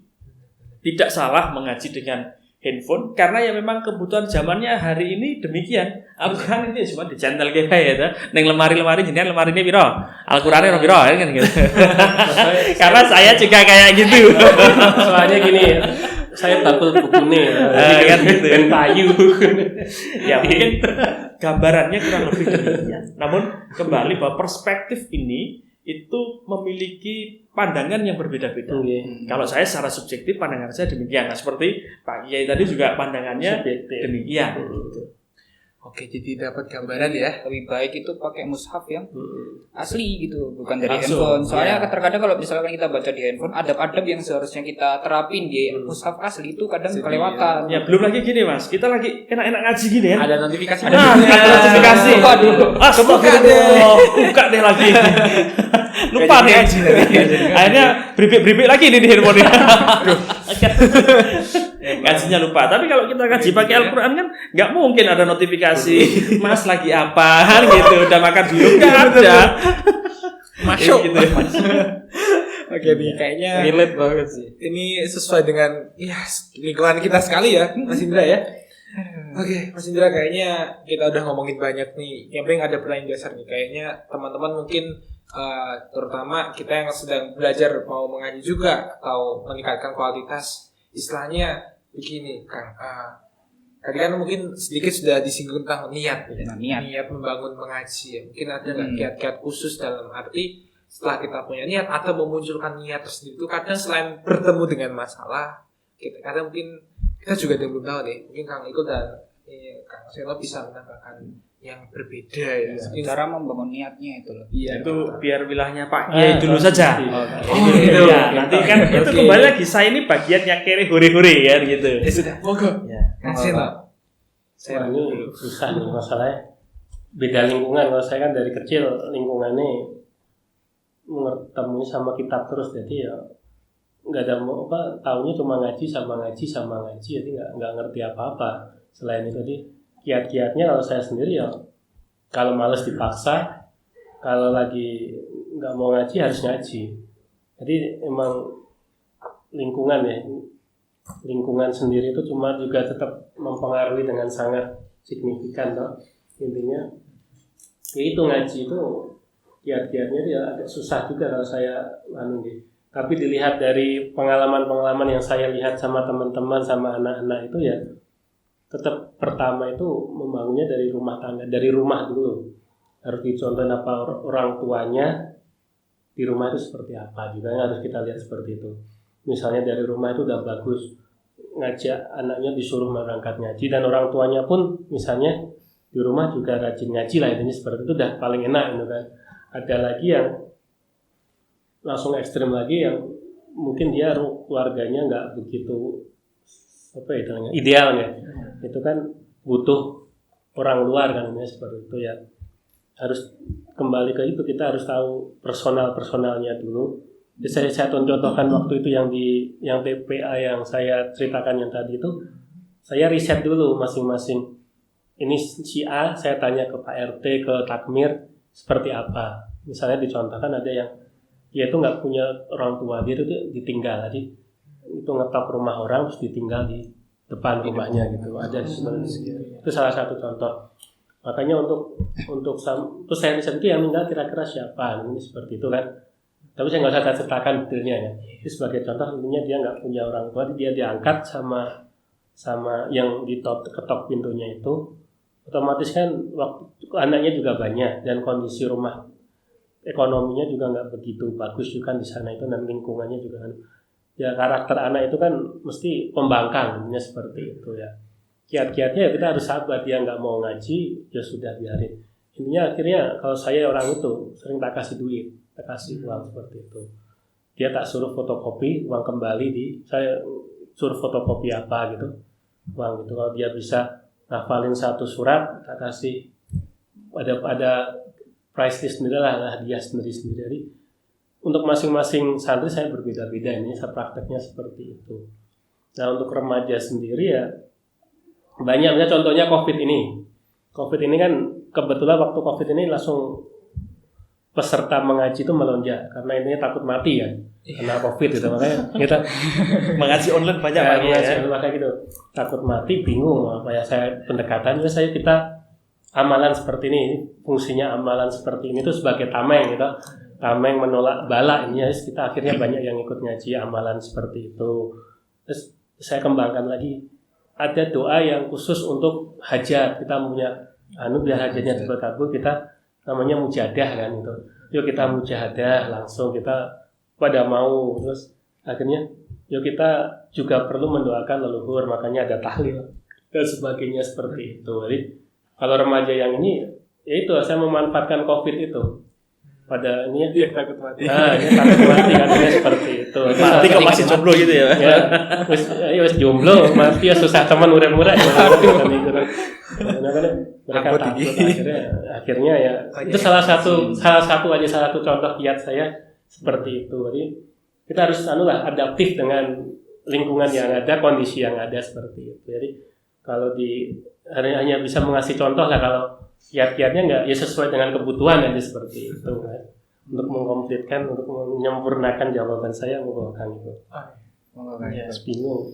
tidak salah mengaji dengan handphone karena ya memang kebutuhan zamannya hari ini demikian. Al-Quran ini cuma dicentel kayak ya, neng lemari jenengan lemari ini piro? Al-Qurannya piro kan gitu. Karena saya juga kayak gitu. Soalnya gini, saya takut bukunya kan gitu. Dan kayu. Ya mungkin gambarannya kurang lebih demikian. Namun kembali bahwa perspektif ini itu memiliki pandangan yang berbeda-beda. Kalau saya secara subjektif pandangan saya demikian. Nah, seperti Pak Kiai tadi juga pandangannya demikian. Oke, jadi dapat gambaran ya. Lebih baik itu pakai mushaf yang asli gitu, bukan dari Langsung, handphone. Soalnya terkadang kalau misalkan kita baca di handphone, adab-adab yang seharusnya kita terapin di mushaf asli itu kadang kelewatan. Ya belum lagi gini Mas, kita lagi enak-enak ngaji gini ya. Ada notifikasi. Ada notifikasi. Waduh, Buka deh lagi. Lupa nih. Akhirnya beribik lagi nih di handphone. Ngajinya lupa. Tapi kalau kita ngaji pakai Al-Quran kan nggak mungkin ada notifikasi Mas lagi apa kan gitu. Udah makan belum? Nggak ada. Masuk gitu. Oke nih, kayaknya relate banget sih. ini sesuai dengan lingkungan kita sekali ya, Mas Indra ya. Oke, Mas Indra, kayaknya kita udah ngomongin banyak nih. Yang penting ada pertanyaan dasar nih. Kayaknya teman-teman mungkin terutama kita yang sedang belajar mau mengaji juga atau meningkatkan kualitas, istilahnya begini, Kang. Tadi kan mungkin sedikit sudah disinggung tentang niat, niat membangun mengaji. Ya. Mungkin ada nggak kiat-kiat khusus dalam arti setelah kita punya niat atau memunculkan niat tersendiri itu kadang selain bertemu dengan masalah, kadang mungkin kita juga belum tahu nih. Mungkin Kang Iko dan Kang Seno bisa menambahkan yang berbeda ya. Cara membangun niatnya itu loh. Iya, itu biar wilahnya Pak Kiai dulu saja. Gitu. Ya, nanti kan itu kembali lagi saya ini bagian yang kere hore-hore ya gitu. Ya sudah, monggo. Ya. Kang Seno. Wah, ini susah nih masalahnya. Beda lingkungan. Kalau saya kan dari kecil lingkungannya bertemu sama kitab terus, jadi ya nggak ada taunya cuma ngaji sama ngaji, jadi nggak ngerti apa-apa. Selain itu tadi kiat-kiatnya kalau saya sendiri ya kalau males dipaksa, kalau lagi nggak mau ngaji harus ngaji. Jadi emang lingkungan sendiri itu cuma juga tetap mempengaruhi dengan sangat signifikan toh. Intinya ya itu ngaji itu kiat-kiatnya dia agak susah juga kalau saya tapi dilihat dari pengalaman-pengalaman yang saya lihat sama teman-teman sama anak-anak itu ya tetap pertama itu membangunnya dari rumah tangga, dari rumah dulu. Harus dicontohin apa orang tuanya di rumah itu seperti apa juga harus kita lihat seperti itu. Misalnya dari rumah itu udah bagus, ngajak anaknya disuruh berangkat ngaji dan orang tuanya pun misalnya di rumah juga rajin ngaji lah, intinya seperti itu udah paling enak gitu kan. Ada lagi yang langsung ekstrim lagi yang mungkin dia keluarganya nggak begitu idealnya. Itu kan butuh orang luar kan seperti itu ya. Harus kembali ke itu, kita harus tahu personalnya dulu. Jadi saya contohkan waktu itu yang TPA yang saya ceritakan yang tadi itu, saya riset dulu masing-masing ini si A, saya tanya ke Pak RT, ke takmir seperti apa. Misalnya dicontohkan ada yang dia itu nggak punya orang tua, dia itu ditinggal, jadi itu ngetok rumah orang terus ditinggal di depan rumahnya gitu. Ada sebenarnya itu salah satu contoh. Makanya untuk terus saya riset itu yang meninggal kira-kira siapa, ini seperti itu kan. Tapi saya nggak usah ceritakan detailnya ya. Itu sebagai contoh, intinya dia nggak punya orang tua, dia diangkat sama yang ketok pintunya itu, otomatis kan waktu anaknya juga banyak dan kondisi rumah ekonominya juga nggak begitu bagus juga di sana itu, dan lingkungannya juga kan ya, karakter anak itu kan mesti pembangkang, seperti itu ya. Kiat-kiatnya ya kita harus sabar, dia nggak mau ngaji ya sudah biarin. Intinya akhirnya kalau saya orang itu sering tak kasih duit, tak kasih uang seperti itu. Dia tak suruh fotokopi uang kembali, saya suruh fotokopi apa gitu uang gitu. Kalau dia bisa ngafalin satu surat tak kasih, ada price list sendiri lah, hadiah sendiri. Jadi untuk masing-masing santri saya berbeda-beda, ini saya prakteknya seperti itu. Nah untuk remaja sendiri ya banyak, misalnya contohnya COVID ini kan kebetulan waktu COVID ini langsung peserta mengaji itu melonjak karena ini takut mati kan karena COVID gitu, makanya kita mengaji online banyak makanya gitu, takut mati, bingung apa ya saya pendekatannya, kita amalan seperti ini, fungsinya amalan seperti ini tuh sebagai tameng gitu, tameng menolak bala ini ya, kita akhirnya banyak yang ikut ngaji amalan seperti itu. Terus saya kembangkan lagi, ada doa yang khusus untuk hajat, kita punya biar hajatnya terkabul, kita namanya mujadah kan itu. Yuk kita mujahadah, langsung kita pada mau, terus akhirnya yuk kita juga perlu mendoakan leluhur, makanya ada tahlil dan sebagainya seperti itu. Jadi kalau remaja yang ini, ya itu saya memanfaatkan COVID itu. Pada ini ya takut mati. Ini takut mati kan, seperti itu. Mati kok masih jomblo gitu ya? Ya, wis jomblo, mati ya susah teman murah-murah. Mereka takut akhirnya ya. Itu salah satu contoh kiat saya seperti itu. Jadi kita harus adaptif dengan lingkungan yang ada, kondisi yang ada seperti itu. Jadi kalau hanya bisa mengasih contoh lah, kalau kiat-kiatnya nggak ya sesuai dengan kebutuhan aja seperti itu kan. Untuk mengkomplitkan, untuk menyempurnakan jawaban saya menggunakan itu. Ya, bingung.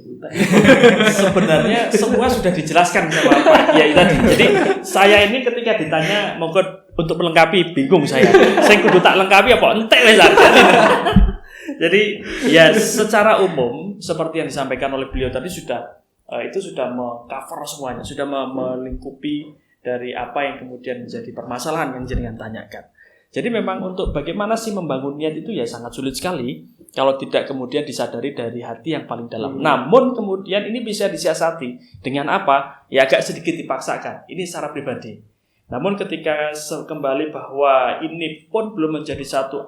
Sebenarnya semua sudah dijelaskan sama Pak Kiai tadi. Jadi saya ini ketika ditanya monggo untuk melengkapi, bingung saya. Saya kudu tak lengkapi apa entek wis. Jadi ya secara umum seperti yang disampaikan oleh beliau tadi sudah meng-cover semuanya, sudah melingkupi dari apa yang kemudian menjadi permasalahan yang jenengan tanyakan. Jadi memang untuk bagaimana sih membangun niat itu ya sangat sulit sekali kalau tidak kemudian disadari dari hati yang paling dalam. Namun kemudian ini bisa disiasati dengan apa? Ya agak sedikit dipaksakan. Ini secara pribadi. Namun ketika kembali bahwa ini pun belum menjadi satu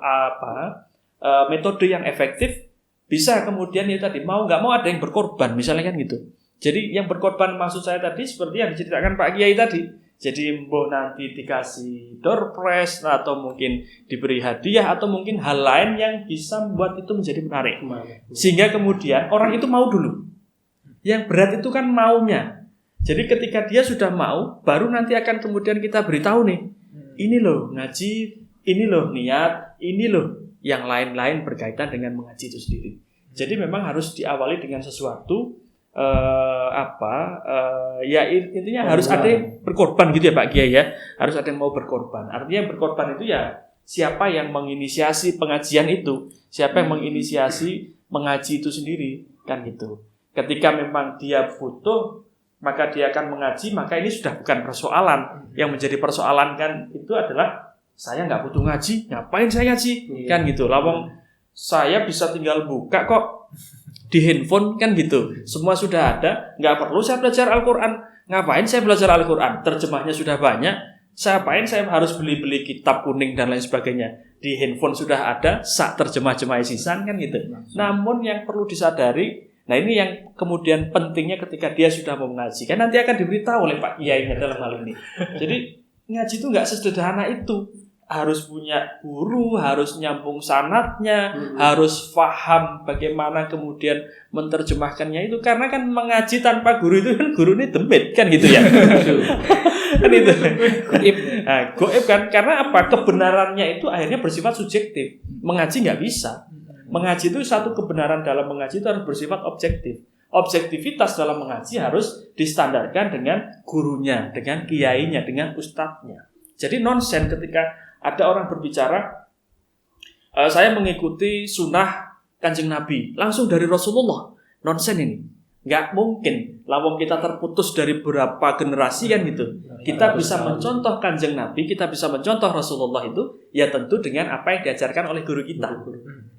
metode yang efektif, bisa kemudian ya tadi mau nggak mau ada yang berkorban, misalnya kan gitu. Jadi yang berkorban maksud saya tadi seperti yang diceritakan Pak Kiai tadi. Jadi nanti dikasih door prize atau mungkin diberi hadiah atau mungkin hal lain yang bisa membuat itu menjadi menarik. Sehingga kemudian orang itu mau dulu. Yang berat itu kan maunya. Jadi ketika dia sudah mau, baru nanti akan kemudian kita beritahu nih. Ini loh ngaji, ini loh niat, ini loh yang lain-lain berkaitan dengan mengaji itu sendiri. Jadi memang harus diawali dengan sesuatu intinya harus ada yang berkorban gitu ya Pak Kiai ya. Harus ada yang mau berkorban. Artinya yang berkorban itu ya siapa yang menginisiasi pengajian itu, siapa yang menginisiasi mengaji itu sendiri kan gitu. Ketika memang dia butuh, maka dia akan mengaji, maka ini sudah bukan persoalan. Yang menjadi persoalan kan itu adalah saya nggak butuh ngaji, ngapain saya ngaji? Kan gitu. Lawang saya bisa tinggal buka kok di handphone kan gitu. Semua sudah ada, nggak perlu saya belajar Al-Quran. Ngapain saya belajar Al-Quran? Terjemahnya sudah banyak. Ngapain saya harus beli kitab kuning dan lain sebagainya? Di handphone sudah ada, sak terjemah-jemah sisan kan gitu. Namun yang perlu disadari, nah ini yang kemudian pentingnya ketika dia sudah mau mengaji. Kan nanti akan diberitahu oleh Pak Kiai dalam hal ini. Jadi ngaji itu nggak sesederhana itu. harus punya guru, harus nyambung sanadnya, harus paham bagaimana kemudian menerjemahkannya itu. Karena kan mengaji tanpa guru itu kan guru ini demit kan gitu ya. Kan itu. Nah, goib kan karena apa? Kebenarannya itu akhirnya bersifat subjektif. Mengaji nggak bisa. Mengaji itu satu kebenaran dalam mengaji itu harus bersifat objektif. Objektivitas dalam mengaji harus distandarkan dengan gurunya, dengan kiainya, dengan ustadznya. Jadi nonsen ketika ada orang berbicara, saya mengikuti sunnah Kanjeng Nabi langsung dari Rasulullah. Nonsen ini, nggak mungkin. Lawang kita terputus dari beberapa generasi kan gitu. Kita bisa mencontoh Kanjeng Nabi, kita bisa mencontoh Rasulullah itu, ya tentu dengan apa yang diajarkan oleh guru kita.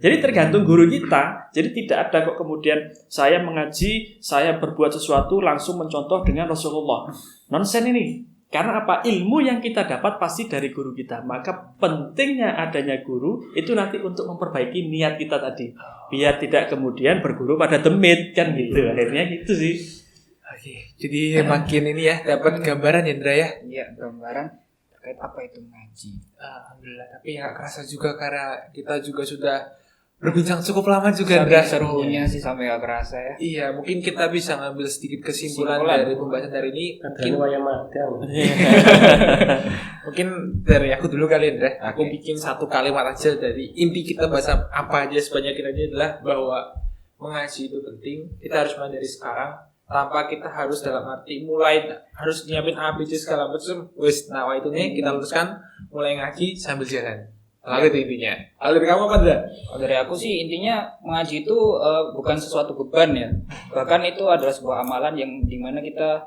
Jadi tergantung guru kita. Jadi tidak ada kok kemudian saya mengaji, saya berbuat sesuatu langsung mencontoh dengan Rasulullah. Nonsen ini. Karena apa? Ilmu yang kita dapat pasti dari guru kita. Maka pentingnya adanya guru itu nanti untuk memperbaiki niat kita tadi. Biar tidak kemudian berguru pada demit kan gitu. Akhirnya gitu sih. Oke, jadi makin ini ya dapat gambaran ya Indra ya. Iya, gambaran terkait apa itu ngaji. Alhamdulillah, tapi nggak kerasa juga karena kita juga sudah berbincang cukup lama juga Indra. Serunya sih sampai gak kerasa ya. Iya, mungkin kita bisa ngambil sedikit kesimpulan dari pembahasan hari ini. Mungkin wayang madang. Mungkin dari aku dulu kali Indra. Aku bikin satu kalimat aja dari inti kita bahas apa aja sebanyakin aja adalah bahwa mengaji itu penting. Kita harus mulai dari sekarang. Tanpa kita harus dalam arti mulai harus nyiapin ABC segala macam. Wes, nah itu nih kita luruskan mulai ngaji sambil jalan. Lalu itu intinya. Lalu dari kamu apa Indra? Kalau dari aku sih intinya mengaji itu bukan sesuatu beban ya. Bahkan itu adalah sebuah amalan yang dimana kita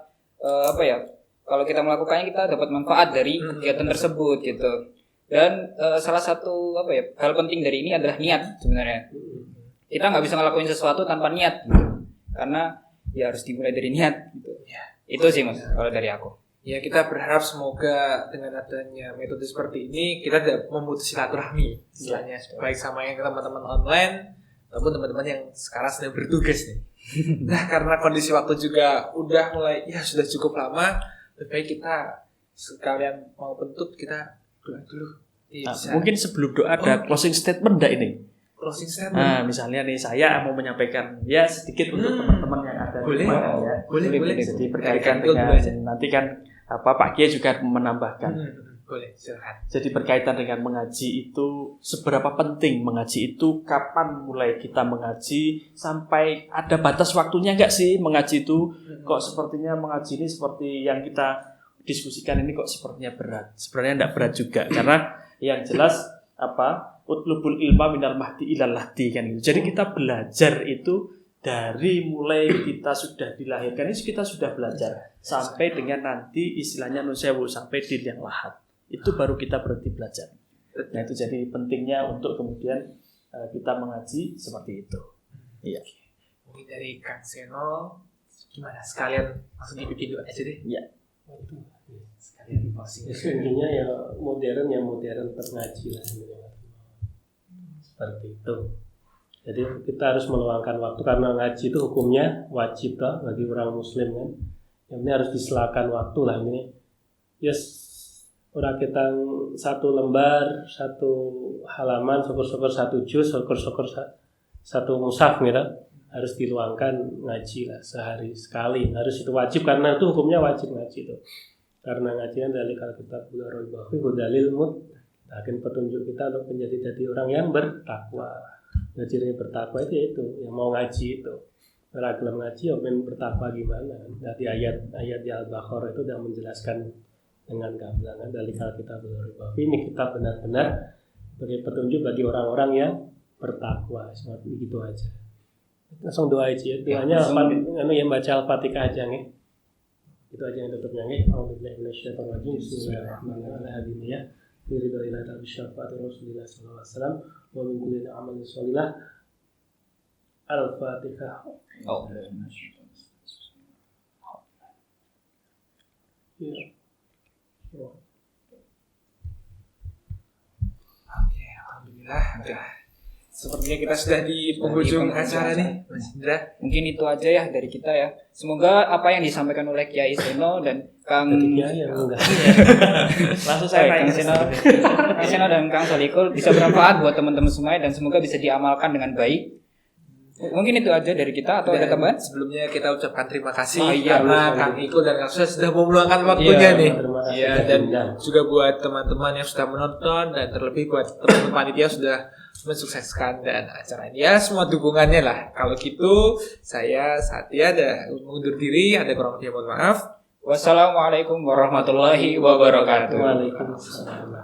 kalau kita melakukannya kita dapat manfaat dari kegiatan tersebut gitu. Dan salah satu hal penting dari ini adalah niat sebenarnya. Kita nggak bisa ngelakuin sesuatu tanpa niat gitu. Karena ya harus dimulai dari niat gitu. Ya. Itu sih Mas kalau dari aku. Ya kita berharap semoga dengan adanya metode seperti ini kita tidak memutus silaturahmi istilahnya baik sama yang teman-teman online ataupun teman-teman yang sekarang sedang bertugas nih. Nah karena kondisi waktu juga udah mulai ya sudah cukup lama, lebih baik kita sekalian mau penutup kita doa dulu. Mungkin sebelum doa ada closing statement enggak ini? Closing statement. Nah, misalnya nih saya mau menyampaikan ya sedikit untuk teman-teman yang ada boleh, di rumah ya. Boleh. Jadi berkaitan dengan nanti kan Pak Kiai juga menambahkan. Boleh, silakan. Jadi berkaitan dengan mengaji itu seberapa penting mengaji itu, kapan mulai kita mengaji, sampai ada batas waktunya enggak sih mengaji itu? Kok sepertinya mengaji ini seperti yang kita diskusikan ini kok sepertinya berat. Sebenarnya enggak berat juga karena yang jelas utlubul ilma minal mahdi ilal lahdi kan gitu. Jadi kita belajar itu dari mulai kita sudah dilahirkan ini kita sudah belajar sampai dengan nanti istilahnya nusewu sampai di liang lahat itu baru kita berhenti belajar. Nah itu jadi pentingnya untuk kemudian kita mengaji seperti itu. Iya. Mungkin dari Kang Seno gimana sekalian langsung dibikin doa aja deh. Iya. Sekalian closing. Intinya ya modern mengaji lah seperti itu. Jadi kita harus meluangkan waktu karena ngaji itu hukumnya wajib bagi orang muslim kan. Yang ini harus diselakan waktu lah ini. Yes, orang kita satu lembar, satu halaman, syukur-syukur satu juz, syukur-syukur satu mushaf gitu. Harus diluangkan ngaji lah sehari sekali. Harus itu wajib karena itu hukumnya wajib ngaji itu. Karena ngajian dari kalau kita belajar dalil akan petunjuk kita untuk menjadi orang yang bertakwa. Nah, ciri bertakwa itu yang mau ngaji itu. Ragam ngaji yang bertakwa gimana? Dari ayat di Al-Baqarah itu sudah menjelaskan dengan gamblang dari kalau kita belajar ini kita benar-benar beri petunjuk bagi orang-orang yang bertakwa. Seperti itu aja. Langsung doa aja. Doanya yang baca Al-Fatihah aja nih. Itu aja yang tutupnya nih. Alhamdulillah minasyaitonir rajim. Bismillahirrahmanirrahim. Ya. Ridho ila tabi syafaat Rasulullah sallallahu alaihi wasallam wa min kulli amalin shalih. Al-Fatihah. Oke, alhamdulillah udah Sepertinya kita sudah di penghujung acara nih, Mas Indra. Mungkin itu aja ya dari kita ya. Semoga apa yang disampaikan oleh Kiai Seno dan Kang Enggak. Langsung saya Kang tanya. Seno dan Kang Solikul bisa bermanfaat buat teman-teman semua dan semoga bisa diamalkan dengan baik. Mungkin itu aja dari kita atau ada Dan tambahan? sebelumnya kita ucapkan terima kasih Oh, iya, karena betul. Kang Iko dan Kang Sus sudah mau meluangkan waktunya Iya, nih. Terima kasih. Iya, dan juga buat teman-teman yang sudah menonton dan terlebih buat teman-teman panitia sudah mensukseskan dan acara ini. Ya, semua dukungannya lah. Kalau gitu, saya Satya ada undur diri, ada kurang lebih mohon maaf. Wassalamualaikum warahmatullahi wabarakatuh. Waalaikumsalam.